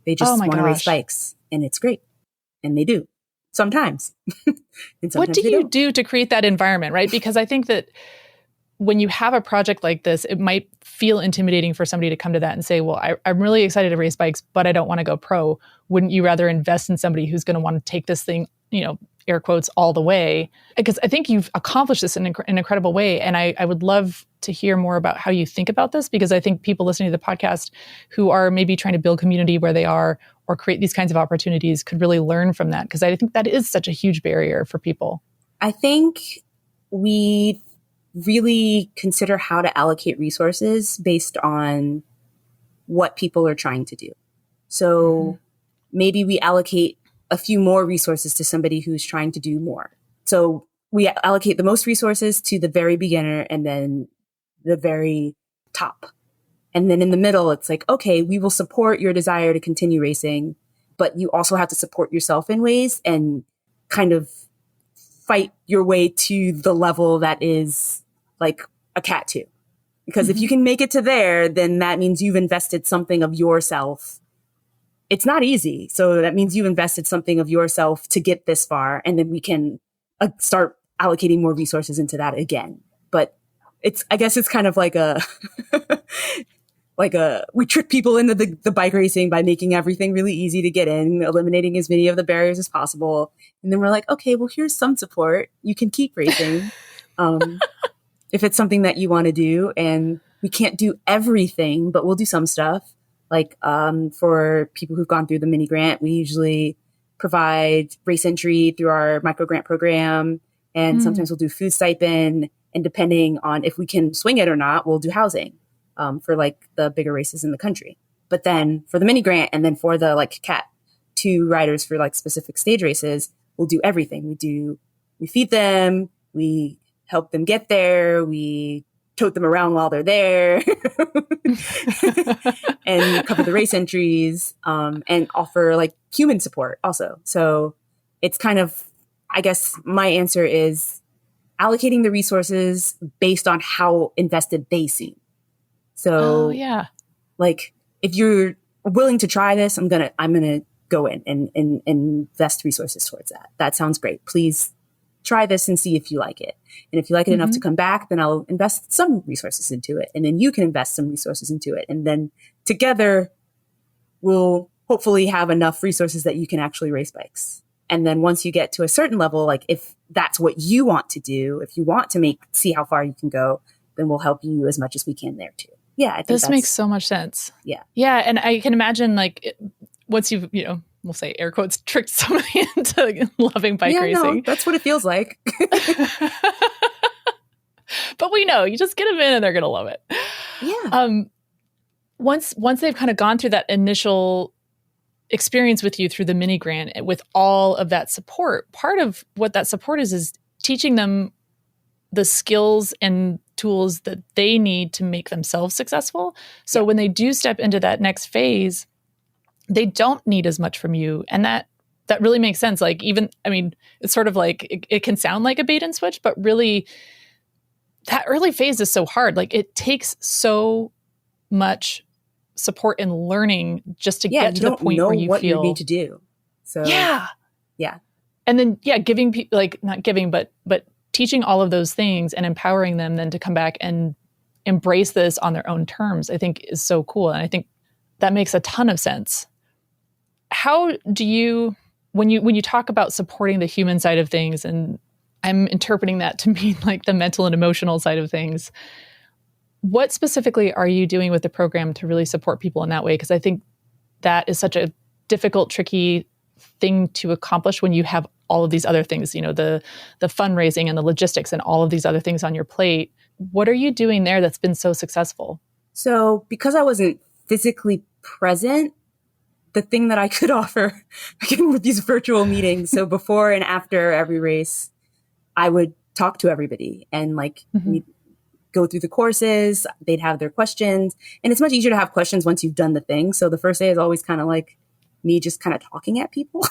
They just want to race bikes, and it's great. And they do sometimes. And sometimes what do you do to create that environment, right? Because I think that when you have a project like this, it might feel intimidating for somebody to come to that and say, well, I'm really excited to race bikes, but I don't want to go pro. Wouldn't you rather invest in somebody who's going to want to take this thing, air quotes, all the way? Because I think you've accomplished this in an incredible way. And I would love to hear more about how you think about this, because I think people listening to the podcast who are maybe trying to build community where they are or create these kinds of opportunities could really learn from that. Because I think that is such a huge barrier for people. I think we really consider how to allocate resources based on what people are trying to do. So maybe we allocate a few more resources to somebody who's trying to do more. So we allocate the most resources to the very beginner and then the very top. And then in the middle, it's like, okay, we will support your desire to continue racing, but you also have to support yourself in ways and kind of fight your way to the level that is like a cat 2. Because if you can make it to there, then that means you've invested something of yourself. It's not easy. So that means you've invested something of yourself to get this far. And then we can start allocating more resources into that again. But I guess it's kind of like we trick people into the bike racing by making everything really easy to get in, eliminating as many of the barriers as possible. And then we're like, okay, well, here's some support. You can keep racing. If it's something that you want to do, and we can't do everything, but we'll do some stuff. Like, for people who've gone through the mini grant, we usually provide race entry through our micro grant program. And sometimes we'll do food stipend, and depending on if we can swing it or not, we'll do housing. For like the bigger races in the country. But then for the mini grant, and then for the like Cat 2 riders for like specific stage races, we'll do everything. We feed them, we help them get there, we tote them around while they're there, and cover the race entries, and offer like human support also. So it's kind of, I guess my answer is allocating the resources based on how invested they seem. So, like, if you're willing to try this, I'm gonna go in and invest resources towards that. That sounds great. Please try this and see if you like it. And if you like it enough to come back, then I'll invest some resources into it. And then you can invest some resources into it. And then together we'll hopefully have enough resources that you can actually race bikes. And then once you get to a certain level, like if that's what you want to do, if you want to see how far you can go, then we'll help you as much as we can there too. Yeah, I think this makes so much sense. Yeah. Yeah. And I can imagine like once you've, we'll say air quotes, tricked somebody into loving bike racing. No, that's what it feels like. But we know you just get them in and they're going to love it. Yeah. Once they've kind of gone through that initial experience with you through the mini grant with all of that support, part of what that support is teaching them the skills and tools that they need to make themselves successful. So when they do step into that next phase, they don't need as much from you. And that really makes sense. Like it's sort of like, it can sound like a bait and switch, but really that early phase is so hard. Like it takes so much support and learning just to get to the point where you what feel you need to do. So yeah. And then, giving people like not giving, but teaching all of those things and empowering them then to come back and embrace this on their own terms, I think is so cool. And I think that makes a ton of sense. How do you, when you talk about supporting the human side of things, and I'm interpreting that to mean like the mental and emotional side of things, what specifically are you doing with the program to really support people in that way? Because I think that is such a difficult, tricky thing to accomplish when you have all of these other things, the fundraising and the logistics and all of these other things on your plate. What are you doing there that's been so successful? So because I wasn't physically present, the thing that I could offer, again, with these virtual meetings, so before and after every race, I would talk to everybody and we'd go through the courses, they'd have their questions. And it's much easier to have questions once you've done the thing. So the first day is always kind of like me just kind of talking at people.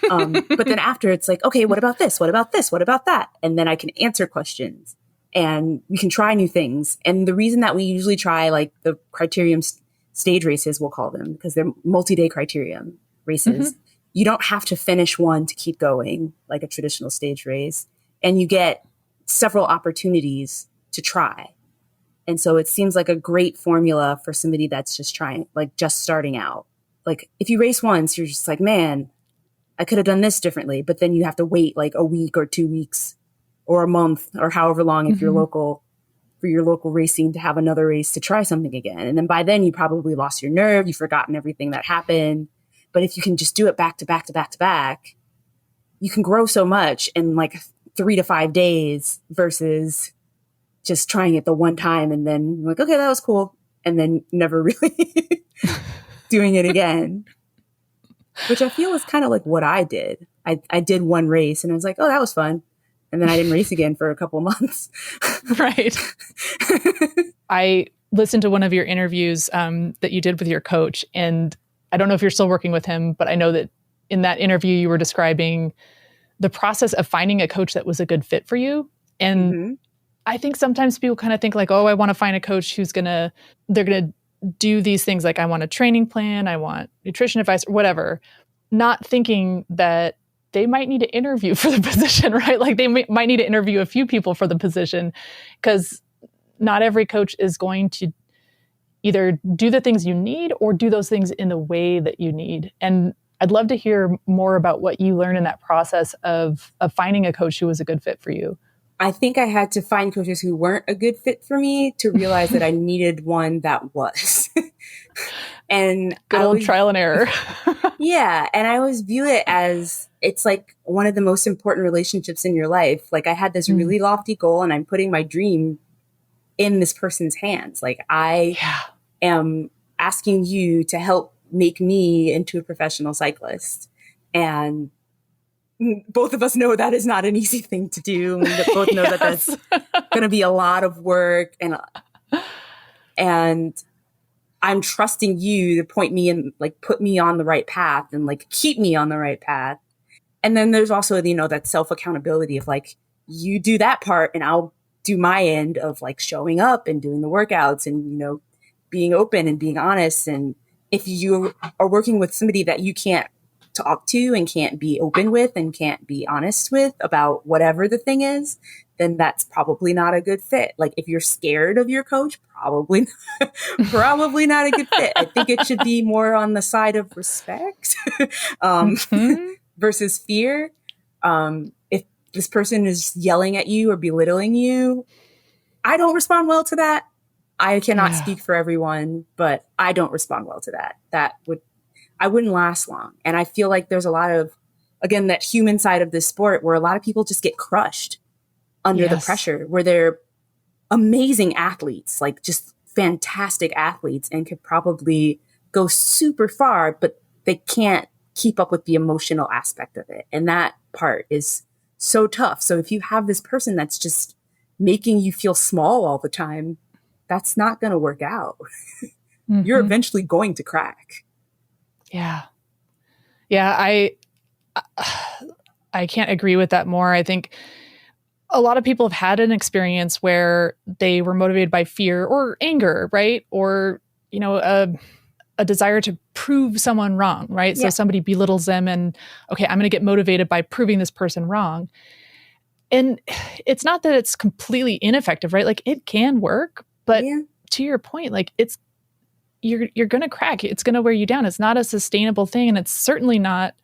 But then after it's like, okay, what about this? What about this? What about that? And then I can answer questions and we can try new things. And the reason that we usually try like the criterium stage races, we'll call them, because they're multi-day criterium races. You don't have to finish one to keep going like a traditional stage race. And you get several opportunities to try. And so it seems like a great formula for somebody that's just trying, like just starting out. Like if you race once, you're just like, man, I could have done this differently. But then you have to wait like a week or 2 weeks or a month or however long if you're local, for your local racing to have another race to try something again. And then by then you probably lost your nerve. You've forgotten everything that happened. But if you can just do it back to back to back to back, you can grow so much in like 3 to 5 days versus just trying it the one time and then like, okay, that was cool. And then never really doing it again, which I feel is kind of like what I did. I did one race and I was like, oh, that was fun. And then I didn't race again for a couple months. Right. I listened to one of your interviews that you did with your coach, and I don't know if you're still working with him, but I know that in that interview you were describing the process of finding a coach that was a good fit for you. And I think sometimes people kind of think like, oh, I want to find a coach who's they're going to do these things. Like I want a training plan, I want nutrition advice or whatever, not thinking that they might need to interview for the position, right? Like they might need to interview a few people for the position, because not every coach is going to either do the things you need or do those things in the way that you need. And I'd love to hear more about what you learned in that process of finding a coach who was a good fit for you. I think I had to find coaches who weren't a good fit for me to realize that I needed one that was. And good old trial and error. Yeah. And I always view it as it's like one of the most important relationships in your life. Like I had this really lofty goal and I'm putting my dream in this person's hands. Like I am asking you to help make me into a professional cyclist. And both of us know that is not an easy thing to do. We both know that that's going to be a lot of work, and I'm trusting you to point me and like put me on the right path and like keep me on the right path. And then there's also, that self accountability of like, you do that part and I'll do my end of like showing up and doing the workouts and, being open and being honest. And if you are working with somebody that you can't talk to and can't be open with and can't be honest with about whatever the thing is, then that's probably not a good fit. Like if you're scared of your coach, probably not a good fit. I think it should be more on the side of respect versus fear. If this person is yelling at you or belittling you, I don't respond well to that. I cannot speak for everyone, but I don't respond well to that. I wouldn't last long. And I feel like there's a lot of, again, that human side of this sport where a lot of people just get crushed under the pressure, where they're amazing athletes, like just fantastic athletes and could probably go super far, but they can't keep up with the emotional aspect of it. And that part is so tough. So if you have this person that's just making you feel small all the time, that's not going to work out. You're eventually going to crack. Yeah. Yeah. I can't agree with that more. I think a lot of people have had an experience where they were motivated by fear or anger, right? Or, a desire to prove someone wrong, right? Yeah. So somebody belittles them and, okay, I'm going to get motivated by proving this person wrong. And it's not that it's completely ineffective, right? Like it can work, but to your point, like you're going to crack. It's going to wear you down. It's not a sustainable thing. And it's certainly not,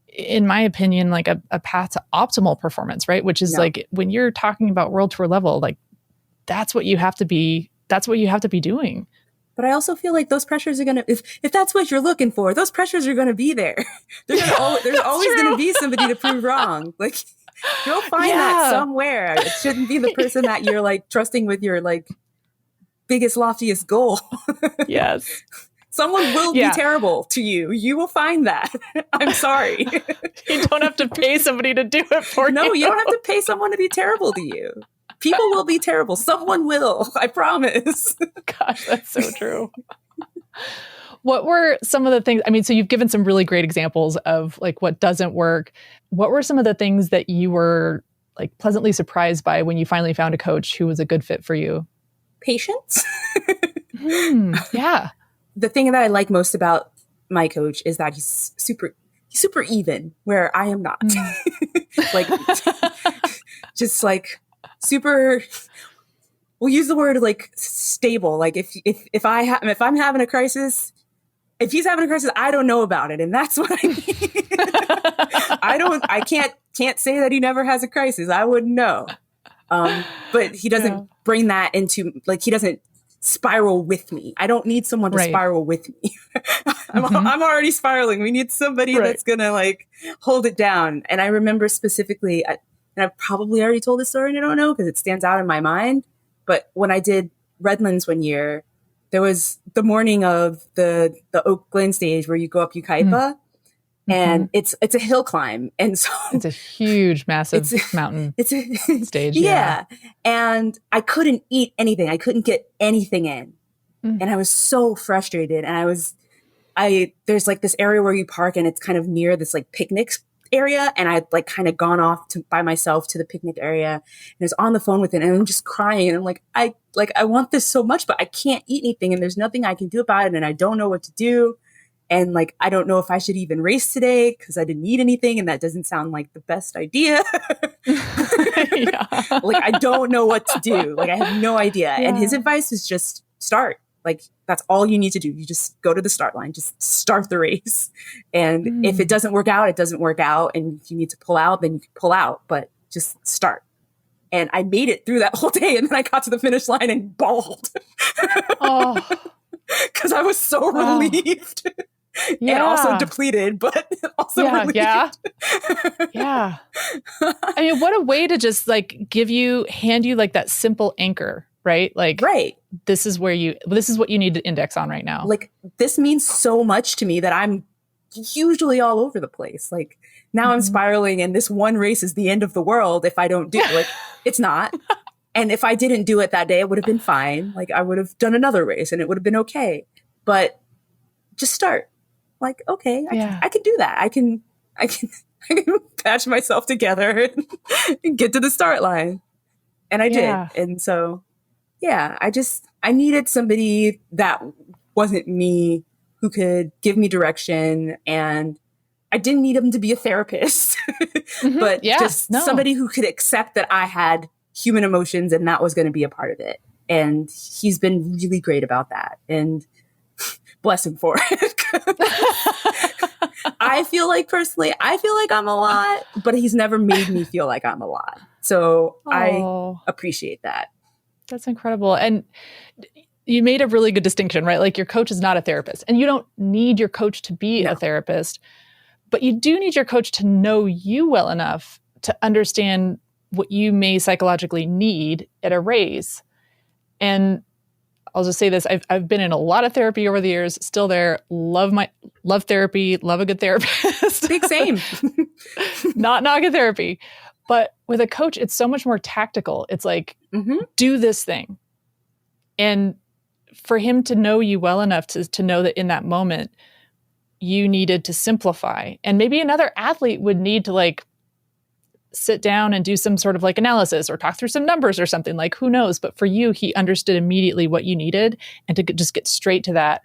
in my opinion, like a path to optimal performance, right? Which is like when you're talking about world tour level, like that's what you have to be doing. But I also feel like those pressures are going to, if that's what you're looking for, those pressures are going to be there. There's always going to be somebody to prove wrong. Like you'll find that somewhere. It shouldn't be the person that you're like trusting with your like biggest, loftiest goal. Yes. Someone will be terrible to you. You will find that. I'm sorry. You don't have to pay somebody to do it for you. No, you don't have to pay someone to be terrible to you. People will be terrible. Someone will. I promise. Gosh, that's so true. What were some of the things, so you've given some really great examples of like what doesn't work. What were some of the things that you were like pleasantly surprised by when you finally found a coach who was a good fit for you? Patience. Yeah. The thing that I like most about my coach is that he's super even, where I am not. Like, just like super. We'll use the word like stable. Like if I'm having a crisis, if he's having a crisis, I don't know about it, and that's what I mean. I can't say that he never has a crisis. I wouldn't know. But he doesn't bring that into like he doesn't spiral with me. I don't need someone to spiral with me. I'm already spiraling. We need somebody that's gonna like hold it down. And I remember specifically, and I've probably already told this story and I don't know because it stands out in my mind. But when I did Redlands one year, there was the morning of the Oak Glen stage where you go up Ukaipa. And it's a hill climb. And so it's a huge, massive mountain stage. Yeah. And I couldn't eat anything. I couldn't get anything in. And I was so frustrated. And there's like this area where you park and it's kind of near this like picnic area. And I'd like kind of gone off by myself to the picnic area and I was on the phone with it and I'm just crying. And I'm like, I want this so much, but I can't eat anything and there's nothing I can do about it. And I don't know what to do. And like, I don't know if I should even race today because I didn't eat anything. And that doesn't sound like the best idea. Like, I don't know what to do. Like, I have no idea. Yeah. And his advice is just start. Like, that's all you need to do. You just go to the start line, just start the race. And if it doesn't work out, it doesn't work out. And if you need to pull out, then you can pull out, but just start. And I made it through that whole day. And then I got to the finish line and bawled. Oh, because I was so relieved. And also depleted, but also relieved. Yeah. I mean, what a way to just like hand you like that simple anchor, right? Like, this is what you need to index on right now. Like, this means so much to me that I'm usually all over the place. Like, now I'm spiraling, and this one race is the end of the world if I don't do it. Like, it's not. And if I didn't do it that day, it would have been fine. Like, I would have done another race and it would have been okay. But just start. Like, okay, I can do that. I can patch myself together and get to the start line. And I did. And so, I needed somebody that wasn't me, who could give me direction. And I didn't need him to be a therapist, but somebody who could accept that I had human emotions and that was going to be a part of it. And he's been really great about that. And bless him for it. I feel like I'm a lot, but he's never made me feel like I'm a lot. So I appreciate that. That's incredible. And you made a really good distinction, right? Like, your coach is not a therapist, and you don't need your coach to be a therapist, but you do need your coach to know you well enough to understand what you may psychologically need at a race. And I'll just say this. I've been in a lot of therapy over the years, still there. Love therapy, love a good therapist. Big same. Not good therapy. But with a coach, it's so much more tactical. It's like, do this thing. And for him to know you well enough to know that in that moment, you needed to simplify. And maybe another athlete would need to like sit down and do some sort of like analysis or talk through some numbers or something, like, who knows? But for you, he understood immediately what you needed, and to just get straight to that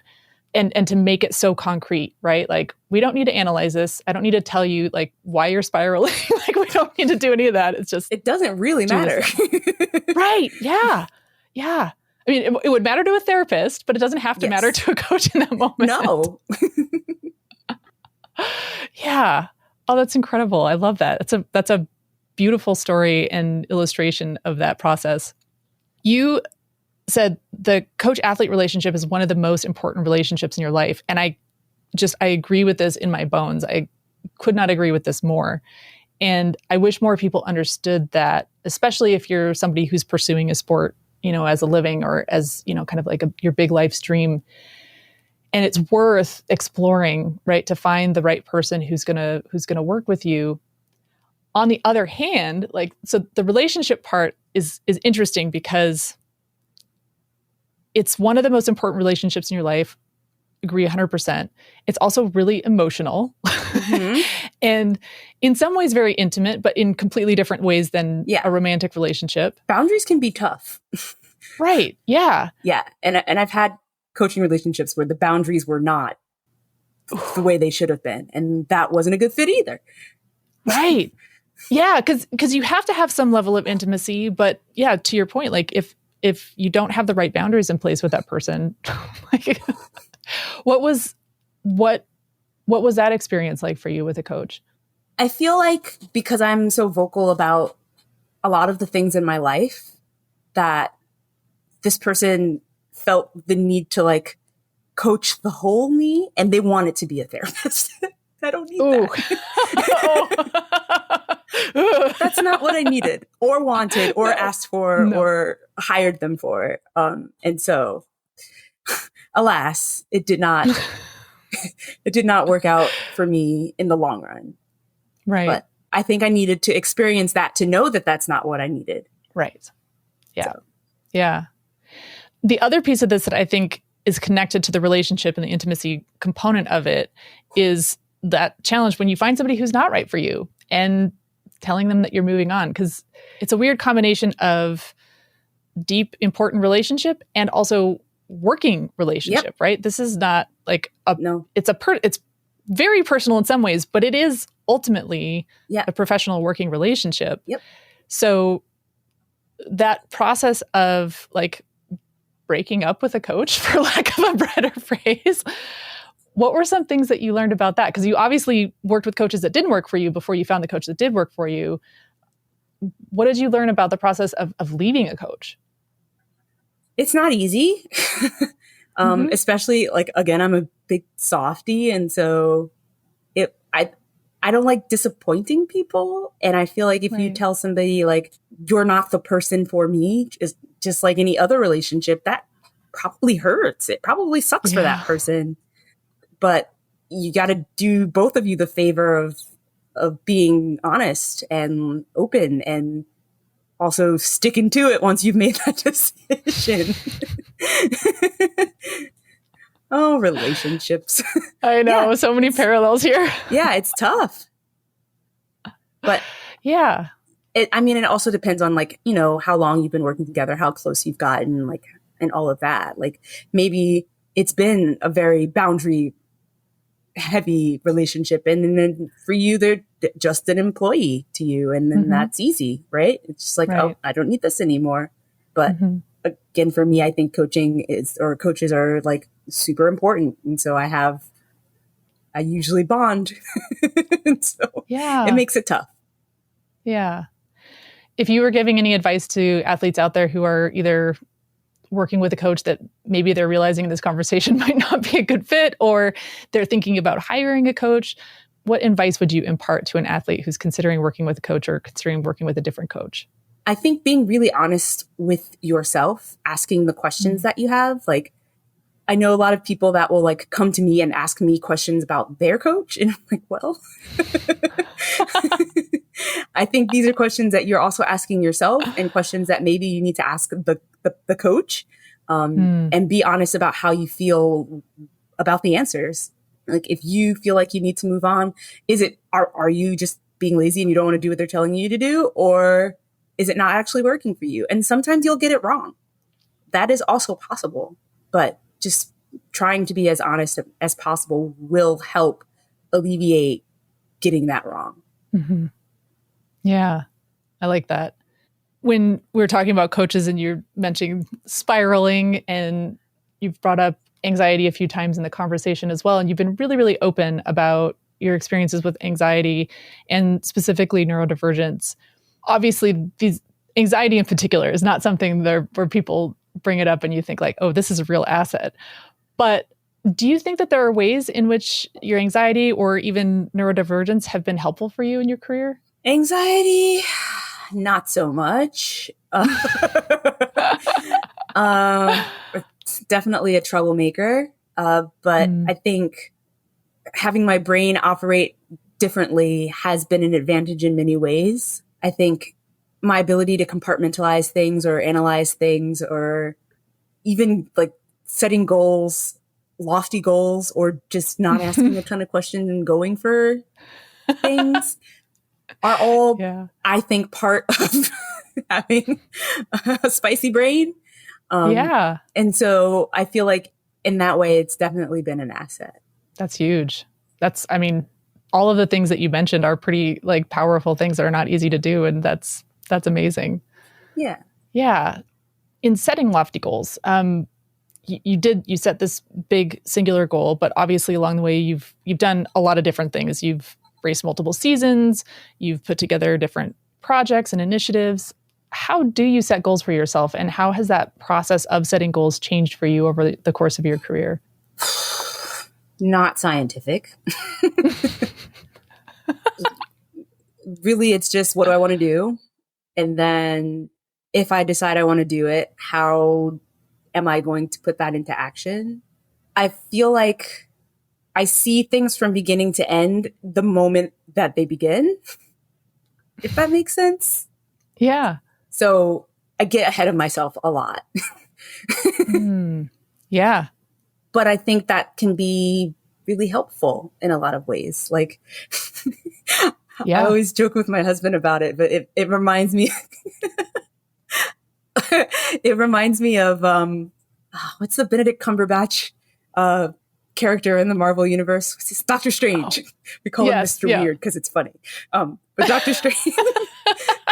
and to make it so concrete, right? Like, we don't need to analyze this. I don't need to tell you like why you're spiraling. Like, we don't need to do any of that. It's just, it doesn't really matter. Right. Yeah. Yeah. I mean, it would matter to a therapist, but it doesn't have to matter to a coach in that moment. No. Yeah. Oh, that's incredible. I love that. That's a beautiful story and illustration of that process. You said the coach-athlete relationship is one of the most important relationships in your life. And I agree with this in my bones. I could not agree with this more. And I wish more people understood that, especially if you're somebody who's pursuing a sport, as a living, or as, kind of like your big life stream. And it's worth exploring, right, to find the right person who's gonna work with you. On the other hand, like, so the relationship part is interesting because it's one of the most important relationships in your life. Agree 100%. It's also really emotional and in some ways very intimate, but in completely different ways than a romantic relationship. Boundaries can be tough. Right. Yeah. Yeah. And I've had coaching relationships where the boundaries were not the way they should have been. And that wasn't a good fit either. Right. Yeah. Cause you have to have some level of intimacy, but yeah, to your point, like if you don't have the right boundaries in place with that person, like what was that experience like for you with a coach? I feel like because I'm so vocal about a lot of the things in my life, that this person felt the need to like coach the whole me, and they wanted to be a therapist. I don't need that. That's not what I needed or wanted or asked for or hired them for. And so, alas, it did not work out for me in the long run. Right. But I think I needed to experience that to know that that's not what I needed. Right. Yeah. So. Yeah. The other piece of this that I think is connected to the relationship and the intimacy component of it is that challenge when you find somebody who's not right for you and telling them that you're moving on, because it's a weird combination of deep, important relationship and also working relationship, right? This is not like it's very personal in some ways, but it is ultimately a professional working relationship. Yep. So that process of like breaking up with a coach, for lack of a better phrase. What were some things that you learned about that? Because you obviously worked with coaches that didn't work for you before you found the coach that did work for you. What did you learn about the process of leaving a coach? It's not easy, especially like, again, I'm a big softie. And so I don't like disappointing people. And I feel like if you tell somebody like, you're not the person for me, just like any other relationship, that probably hurts. It probably sucks for that person. But you got to do both of you the favor of being honest and open and also sticking to it once you've made that decision. Oh, relationships. I know, so many parallels here. Yeah, it's tough. But yeah, it also depends on like, how long you've been working together, how close you've gotten, like, and all of that. Like maybe it's been a very boundary heavy relationship. And then for you, they're just an employee to you. And then that's easy, right? It's just like, oh, I don't need this anymore. But again, for me, I think coaches are like super important. And so I usually bond. So it makes it tough. Yeah. If you were giving any advice to athletes out there who are either working with a coach that maybe they're realizing this conversation might not be a good fit, or they're thinking about hiring a coach, what advice would you impart to an athlete who's considering working with a coach or considering working with a different coach? I think being really honest with yourself, asking the questions that you have. Like, I know a lot of people that will like come to me and ask me questions about their coach. And I'm like, well, I think these are questions that you're also asking yourself and questions that maybe you need to ask the coach, and be honest about how you feel about the answers. Like if you feel like you need to move on, are you just being lazy and you don't want to do what they're telling you to do? Or is it not actually working for you? And sometimes you'll get it wrong. That is also possible, but just trying to be as honest as possible will help alleviate getting that wrong. Mm-hmm. Yeah, I like that. When we were talking about coaches and you're mentioning spiraling, and you've brought up anxiety a few times in the conversation as well, and you've been really, really open about your experiences with anxiety and specifically neurodivergence. Obviously, anxiety in particular is not something where people bring it up and you think like, oh, this is a real asset. But do you think that there are ways in which your anxiety or even neurodivergence have been helpful for you in your career? Anxiety, not so much. It's definitely a troublemaker. But I think having my brain operate differently has been an advantage in many ways. I think my ability to compartmentalize things or analyze things, or even like setting goals, lofty goals, or just not asking a ton of questions and going for things are all, I think, part of having a spicy brain. And so I feel like in that way, it's definitely been an asset. That's huge. All of the things that you mentioned are pretty like powerful things that are not easy to do. And that's amazing. Yeah. Yeah. In setting lofty goals, you set this big singular goal, but obviously along the way, you've done a lot of different things. You've raced multiple seasons, you've put together different projects and initiatives. How do you set goals for yourself? And how has that process of setting goals changed for you over the course of your career? Not scientific. Really, it's just, what do I want to do? And then if I decide I want to do it, how am I going to put that into action? I feel like I see things from beginning to end the moment that they begin, if that makes sense. Yeah. So I get ahead of myself a lot. Yeah. But I think that can be really helpful in a lot of ways. Like, I always joke with my husband about it, but it reminds me, it reminds me of, what's the Benedict Cumberbatch character in the Marvel universe? It's Doctor Strange. We call him Mr. Weird because it's funny. But Doctor Strange,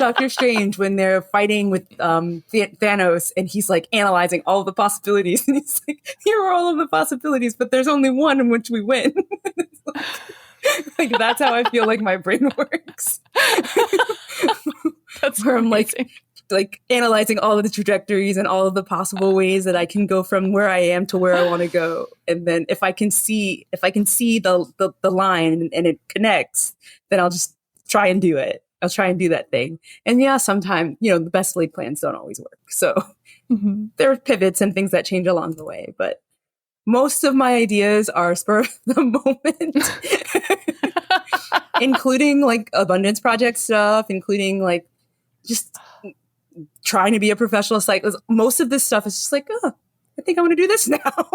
Doctor Strange when they're fighting with Thanos, and he's like analyzing all of the possibilities, and he's like, "Here are all of the possibilities, but there's only one in which we win." Like that's how I feel like my brain works. That's where I'm amazing. like analyzing all of the trajectories and all of the possible ways that I can go from where I am to where I want to go. And then if I can see the line and it connects, then I'll just try and do it. I'll try and do that thing. And yeah, sometimes, the best laid plans don't always work. So there are pivots and things that change along the way, but most of my ideas are spur of the moment, including like abundance project stuff, including like just trying to be a professional cyclist. Most of this stuff is just like, oh, I think I want to do this now.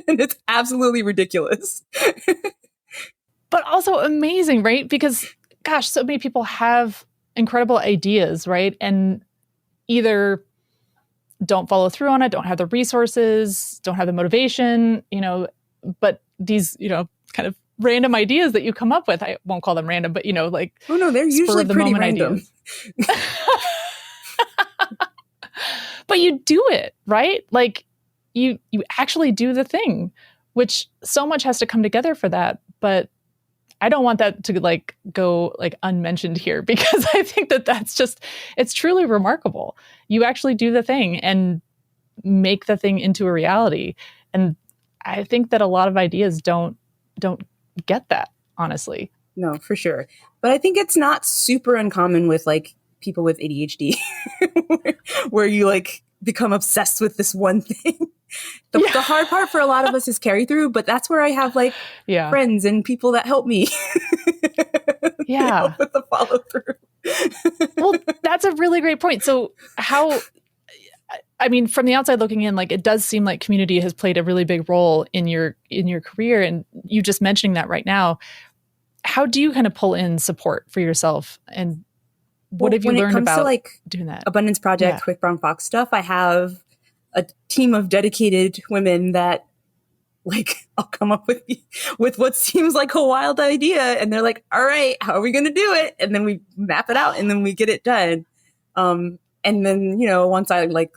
And it's absolutely ridiculous. But also amazing, right? Because, gosh, so many people have incredible ideas, right? And either don't follow through on it, don't have the resources, don't have the motivation, but these, kind of random ideas that you come up with, I won't call them random, but, like, oh no, they're usually pretty random. But you do it, right? Like you actually do the thing, which so much has to come together for that. But I don't want that to like go like unmentioned here, because I think that that's just, it's truly remarkable. You actually do the thing and make the thing into a reality. And I think that a lot of ideas don't get that, honestly. No, for sure. But I think it's not super uncommon with like people with ADHD where you like become obsessed with this one thing. The hard part for a lot of us is carry through, but that's where I have like friends and people that help me. Help with the follow through. Well, that's a really great point. So from the outside looking in, like it does seem like community has played a really big role in your career, and you just mentioning that right now. How do you kind of pull in support for yourself, and what have you learned about doing that? Abundance Project, Quick Brown Fox stuff, I have a team of dedicated women that like I'll come up with what seems like a wild idea, and they're like, all right, how are we going to do it? And then we map it out and then we get it done. And then, once I like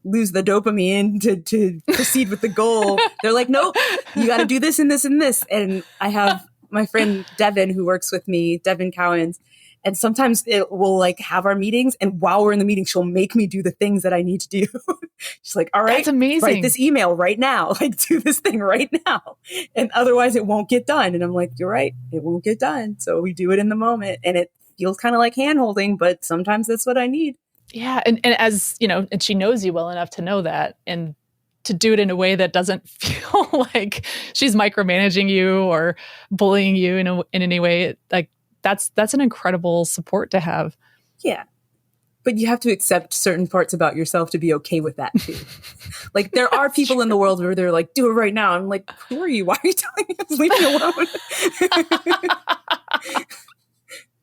lose the dopamine to proceed with the goal, they're like, nope, you got to do this and this and this. And I have my friend Devin who works with me, Devin Cowens. And sometimes it will like have our meetings, and while we're in the meeting, she'll make me do the things that I need to do. She's like, all right, that's amazing. Write this email right now, like do this thing right now. And otherwise it won't get done. And I'm like, you're right, it won't get done. So we do it in the moment, and it feels kind of like hand holding, but sometimes that's what I need. Yeah. And as and she knows you well enough to know that, and to do it in a way that doesn't feel like she's micromanaging you or bullying you in any way. Like, that's an incredible support to have. Yeah. But you have to accept certain parts about yourself to be okay with that too. Like there are people in the world where they're like, do it right now. I'm like, who are you? Why are you telling me to leave me alone?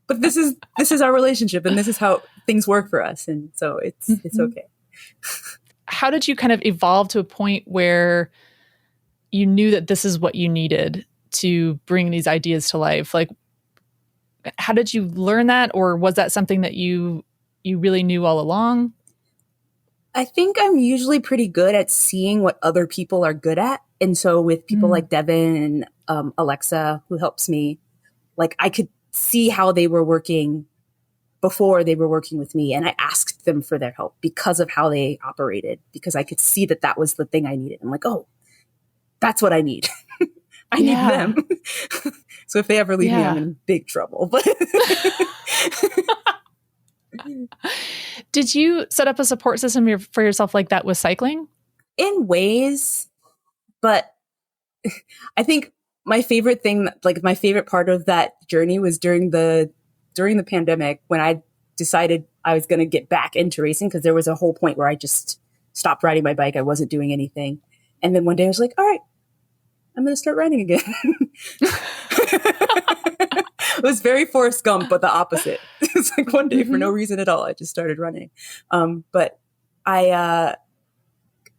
But this is our relationship, and this is how things work for us. And so it's okay. How did you kind of evolve to a point where you knew that this is what you needed to bring these ideas to life? Like, how did you learn that? Or was that something that you really knew all along? I think I'm usually pretty good at seeing what other people are good at. And so with people like Devin and Alexa, who helps me, like I could see how they were working before they were working with me. And I asked them for their help because of how they operated, because I could see that was the thing I needed. I'm like, oh, that's what I need. I need them. So if they ever leave me, I'm in big trouble. But did you set up a support system for yourself like that with cycling? In ways, but I think my favorite thing, like my favorite part of that journey was during the pandemic, when I decided I was going to get back into racing, because there was a whole point where I just stopped riding my bike. I wasn't doing anything. And then one day I was like, all right, I'm going to start running again. It was very Forrest Gump, but the opposite. It's like one day for no reason at all, I just started running. But I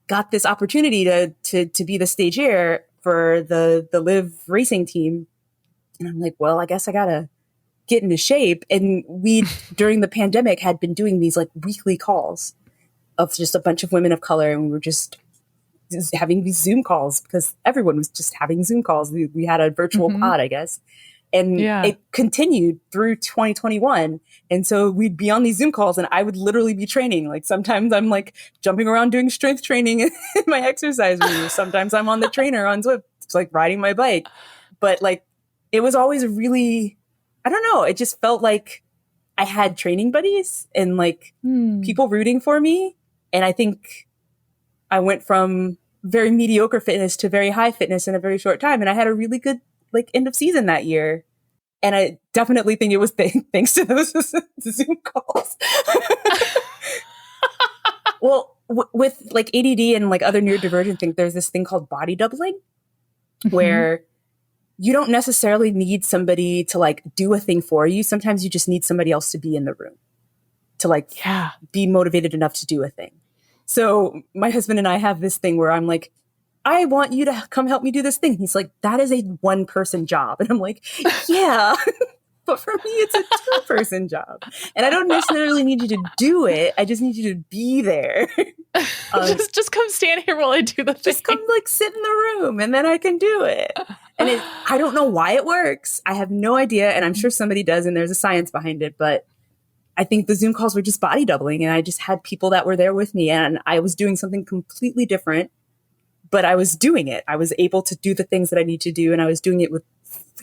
got this opportunity to be the stagiaire for the Live racing team. And I'm like, well, I guess I gotta get into shape. And we, during the pandemic, had been doing these like weekly calls of just a bunch of women of color. And we were just having these Zoom calls because everyone was just having Zoom calls. We had a virtual pod, I guess. And it continued through 2021. And so we'd be on these Zoom calls and I would literally be training. Like sometimes I'm like jumping around doing strength training in my exercise room. Sometimes I'm on the trainer on Zwift, like riding my bike. But like, it was always really, I don't know. It just felt like I had training buddies and like people rooting for me. And I think I went from very mediocre fitness to very high fitness in a very short time. And I had a really good like end of season that year. And I definitely think it was thanks to those Zoom calls. Well, with like ADD and like other neurodivergent things, there's this thing called body doubling where you don't necessarily need somebody to like do a thing for you. Sometimes you just need somebody else to be in the room to like be motivated enough to do a thing. So my husband and I have this thing where I'm like, I want you to come help me do this thing. He's like, that is a one person job. And I'm like, yeah, but for me, it's a 2-person job. And I don't necessarily need you to do it. I just need you to be there. Just come stand here while I do the thing. Just come like sit in the room and then I can do it. And I don't know why it works. I have no idea. And I'm sure somebody does. And there's a science behind it. But I think the Zoom calls were just body doubling. And I just had people that were there with me. And I was doing something completely different. But I was doing it. I was able to do the things that I need to do. And I was doing it with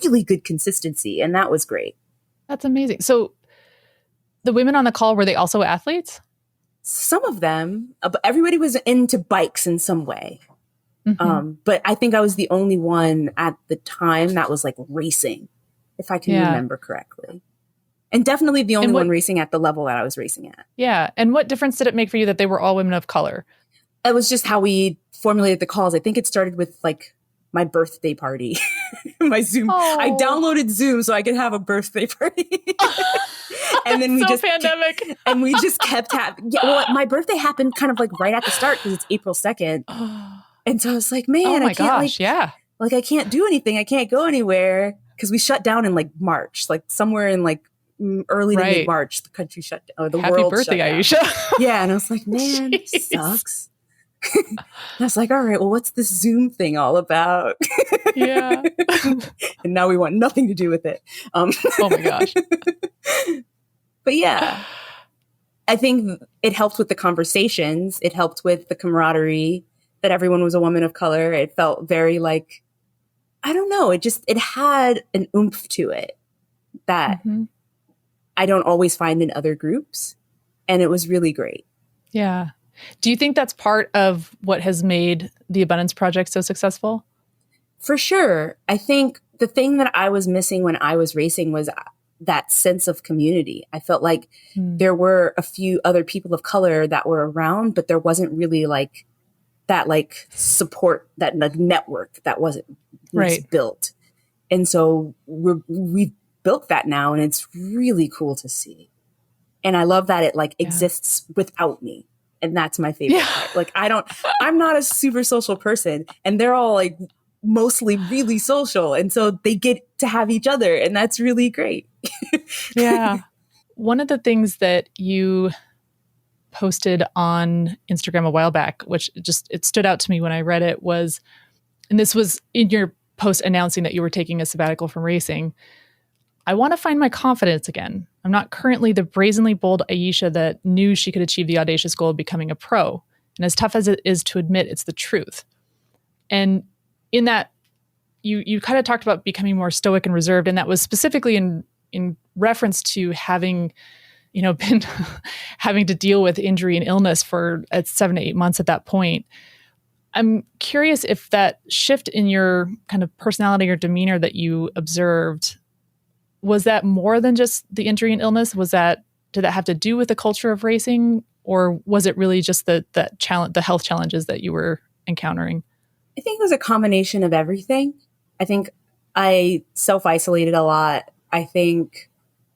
really good consistency. And that was great. That's amazing. So the women on the call, were they also athletes? Some of them, but everybody was into bikes in some way. But I think I was the only one at the time that was like racing, if I can remember correctly. And definitely the only one racing at the level that I was racing at. Yeah. And what difference did it make for you that they were all women of color? It was just how we formulated the calls. I think it started with like my birthday party, my Zoom. I downloaded Zoom so I could have a birthday party. And then we just pandemic. And we just kept having. Yeah, well, my birthday happened kind of like right at the start because it's April 2nd. And so I was like, man, I can't like I can't do anything. I can't go anywhere because we shut down in like March, like somewhere in like early to mid March, the country shut down. Or the Happy world birthday, shut down. Aisha. Yeah, and I was like, man, this sucks. And I was like, all right, well, what's this Zoom thing all about? Yeah. And now we want nothing to do with it. Oh my gosh. But yeah, I think it helped with the conversations. It helped with the camaraderie that everyone was a woman of color. It felt very like, I don't know, it had an oomph to it that I don't always find in other groups. And it was really great. Yeah. Do you think that's part of what has made the Abundance Project so successful? For sure. I think the thing that I was missing when I was racing was that sense of community. I felt like there were a few other people of color that were around, but there wasn't really like that like support, that network that was built. And so we've built that now, and it's really cool to see. And I love that it like exists without me. And that's my favorite part. Like, I'm not a super social person, and they're all like mostly really social. And so they get to have each other, and that's really great. Yeah. One of the things that you posted on Instagram a while back, which it stood out to me when I read it was, and this was in your post announcing that you were taking a sabbatical from racing. I want to find my confidence again. I'm not currently the brazenly bold Ayesha that knew she could achieve the audacious goal of becoming a pro. And as tough as it is to admit, it's the truth. And in that, you kind of talked about becoming more stoic and reserved. And that was specifically in reference to having, been having to deal with injury and illness for 7 to 8 months at that point. I'm curious if that shift in your kind of personality or demeanor that you observed, was that more than just the injury and illness? Did that have to do with the culture of racing, or was it really just the health challenges that you were encountering? I think it was a combination of everything. I think I self-isolated a lot. I think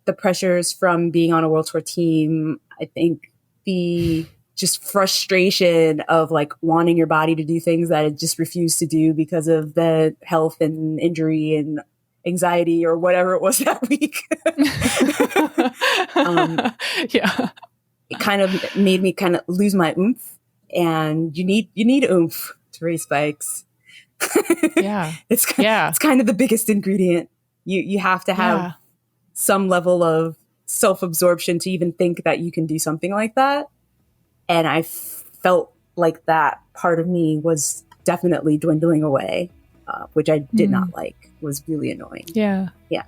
the pressures from being on a world tour team, I think the just frustration of like wanting your body to do things that it just refused to do because of the health and injury and anxiety or whatever it was that week. Yeah. It kind of made me kind of lose my oomph, and you need oomph to race bikes. Yeah. It's kind of the biggest ingredient. You have to have some level of self-absorption to even think that you can do something like that. And I felt like that part of me was definitely dwindling away, which I did not like. It was really annoying. Yeah. Yeah.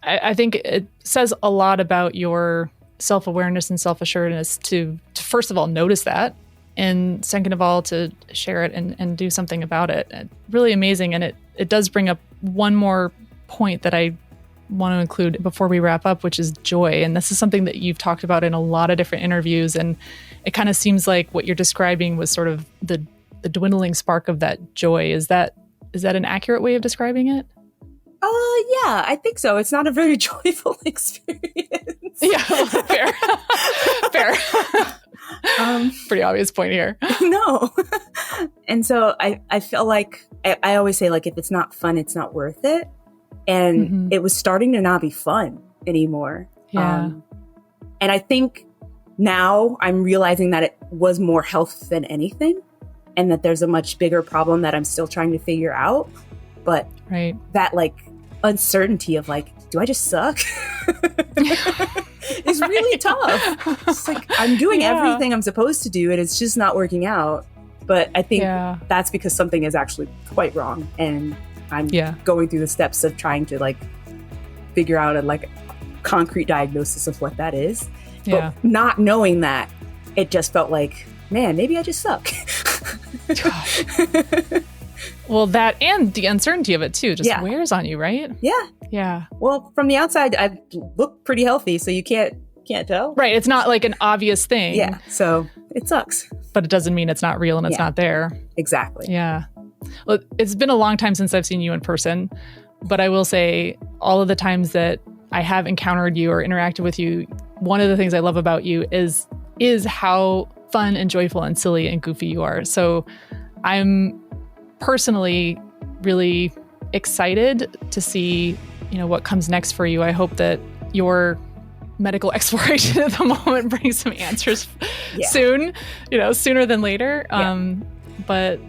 I think it says a lot about your self-awareness and self-assuredness to first of all notice that, and second of all to share it and do something about it. Really amazing. And it does bring up one more point that I want to include before we wrap up, which is joy. And this is something that you've talked about in a lot of different interviews, and it kind of seems like what you're describing was sort of the dwindling spark of that joy. Is that an accurate way of describing it? Yeah, I think so. It's not a very joyful experience. Yeah, fair. Fair. Pretty obvious point here. No. And so I feel like I always say, like, if it's not fun, it's not worth it. And it was starting to not be fun anymore. Yeah. And I think now I'm realizing that it was more health than anything, and that there's a much bigger problem that I'm still trying to figure out. But that like uncertainty of like, do I just suck? It's really tough. It's like I'm doing everything I'm supposed to do, and it's just not working out. But I think that's because something is actually quite wrong, and I'm going through the steps of trying to like figure out a like concrete diagnosis of what that is. But not knowing that, it just felt like, man, maybe I just suck. Gosh. Well, that and the uncertainty of it too just wears on you, right? Yeah. Yeah. Well, from the outside, I look pretty healthy, so you can't tell. Right. It's not like an obvious thing. Yeah. So it sucks. But it doesn't mean it's not real and it's not there. Exactly. Yeah. Well, it's been a long time since I've seen you in person, but I will say all of the times that I have encountered you or interacted with you, one of the things I love about you is how fun and joyful and silly and goofy you are. So I'm personally really excited to see, what comes next for you. I hope that your medical exploration at the moment brings some answers soon, sooner than later. But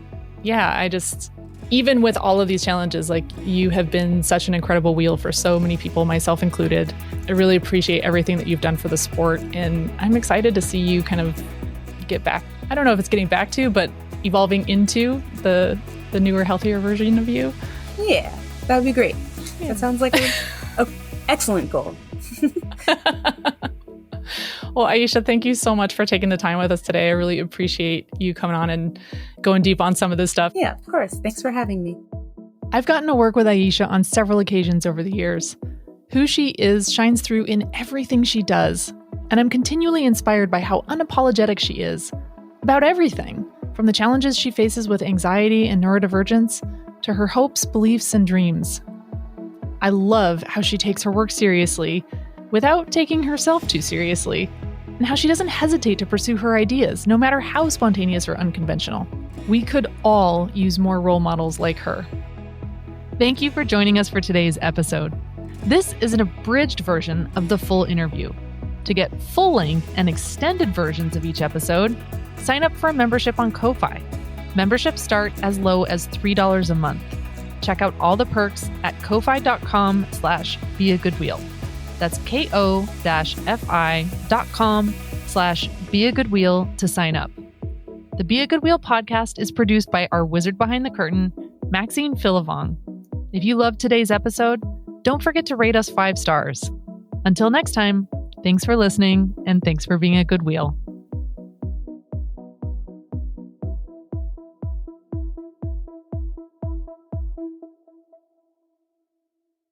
I just, even with all of these challenges, like you have been such an incredible wheel for so many people, myself included. I really appreciate everything that you've done for the sport. And I'm excited to see you kind of get back. I don't know if it's getting back to, but evolving into the newer, healthier version of you. Yeah, that would be great. Yeah. That sounds like an excellent goal. Well, Ayesha, thank you so much for taking the time with us today. I really appreciate you coming on and going deep on some of this stuff. Yeah, of course. Thanks for having me. I've gotten to work with Ayesha on several occasions over the years. Who she is shines through in everything she does, and I'm continually inspired by how unapologetic she is about everything, from the challenges she faces with anxiety and neurodivergence to her hopes, beliefs, and dreams. I love how she takes her work seriously without taking herself too seriously, and how she doesn't hesitate to pursue her ideas, no matter how spontaneous or unconventional. We could all use more role models like her. Thank you for joining us for today's episode. This is an abridged version of the full interview. To get full-length and extended versions of each episode, sign up for a membership on Ko-Fi. Memberships start as low as $3 a month. Check out all the perks at ko-fi.com/beagoodwheel. That's ko-fi.com/beagoodwheel to sign up. The Be a Good Wheel podcast is produced by our wizard behind the curtain, Maxine Philivong. If you loved today's episode, don't forget to rate us 5 stars. Until next time, thanks for listening and thanks for being a good wheel.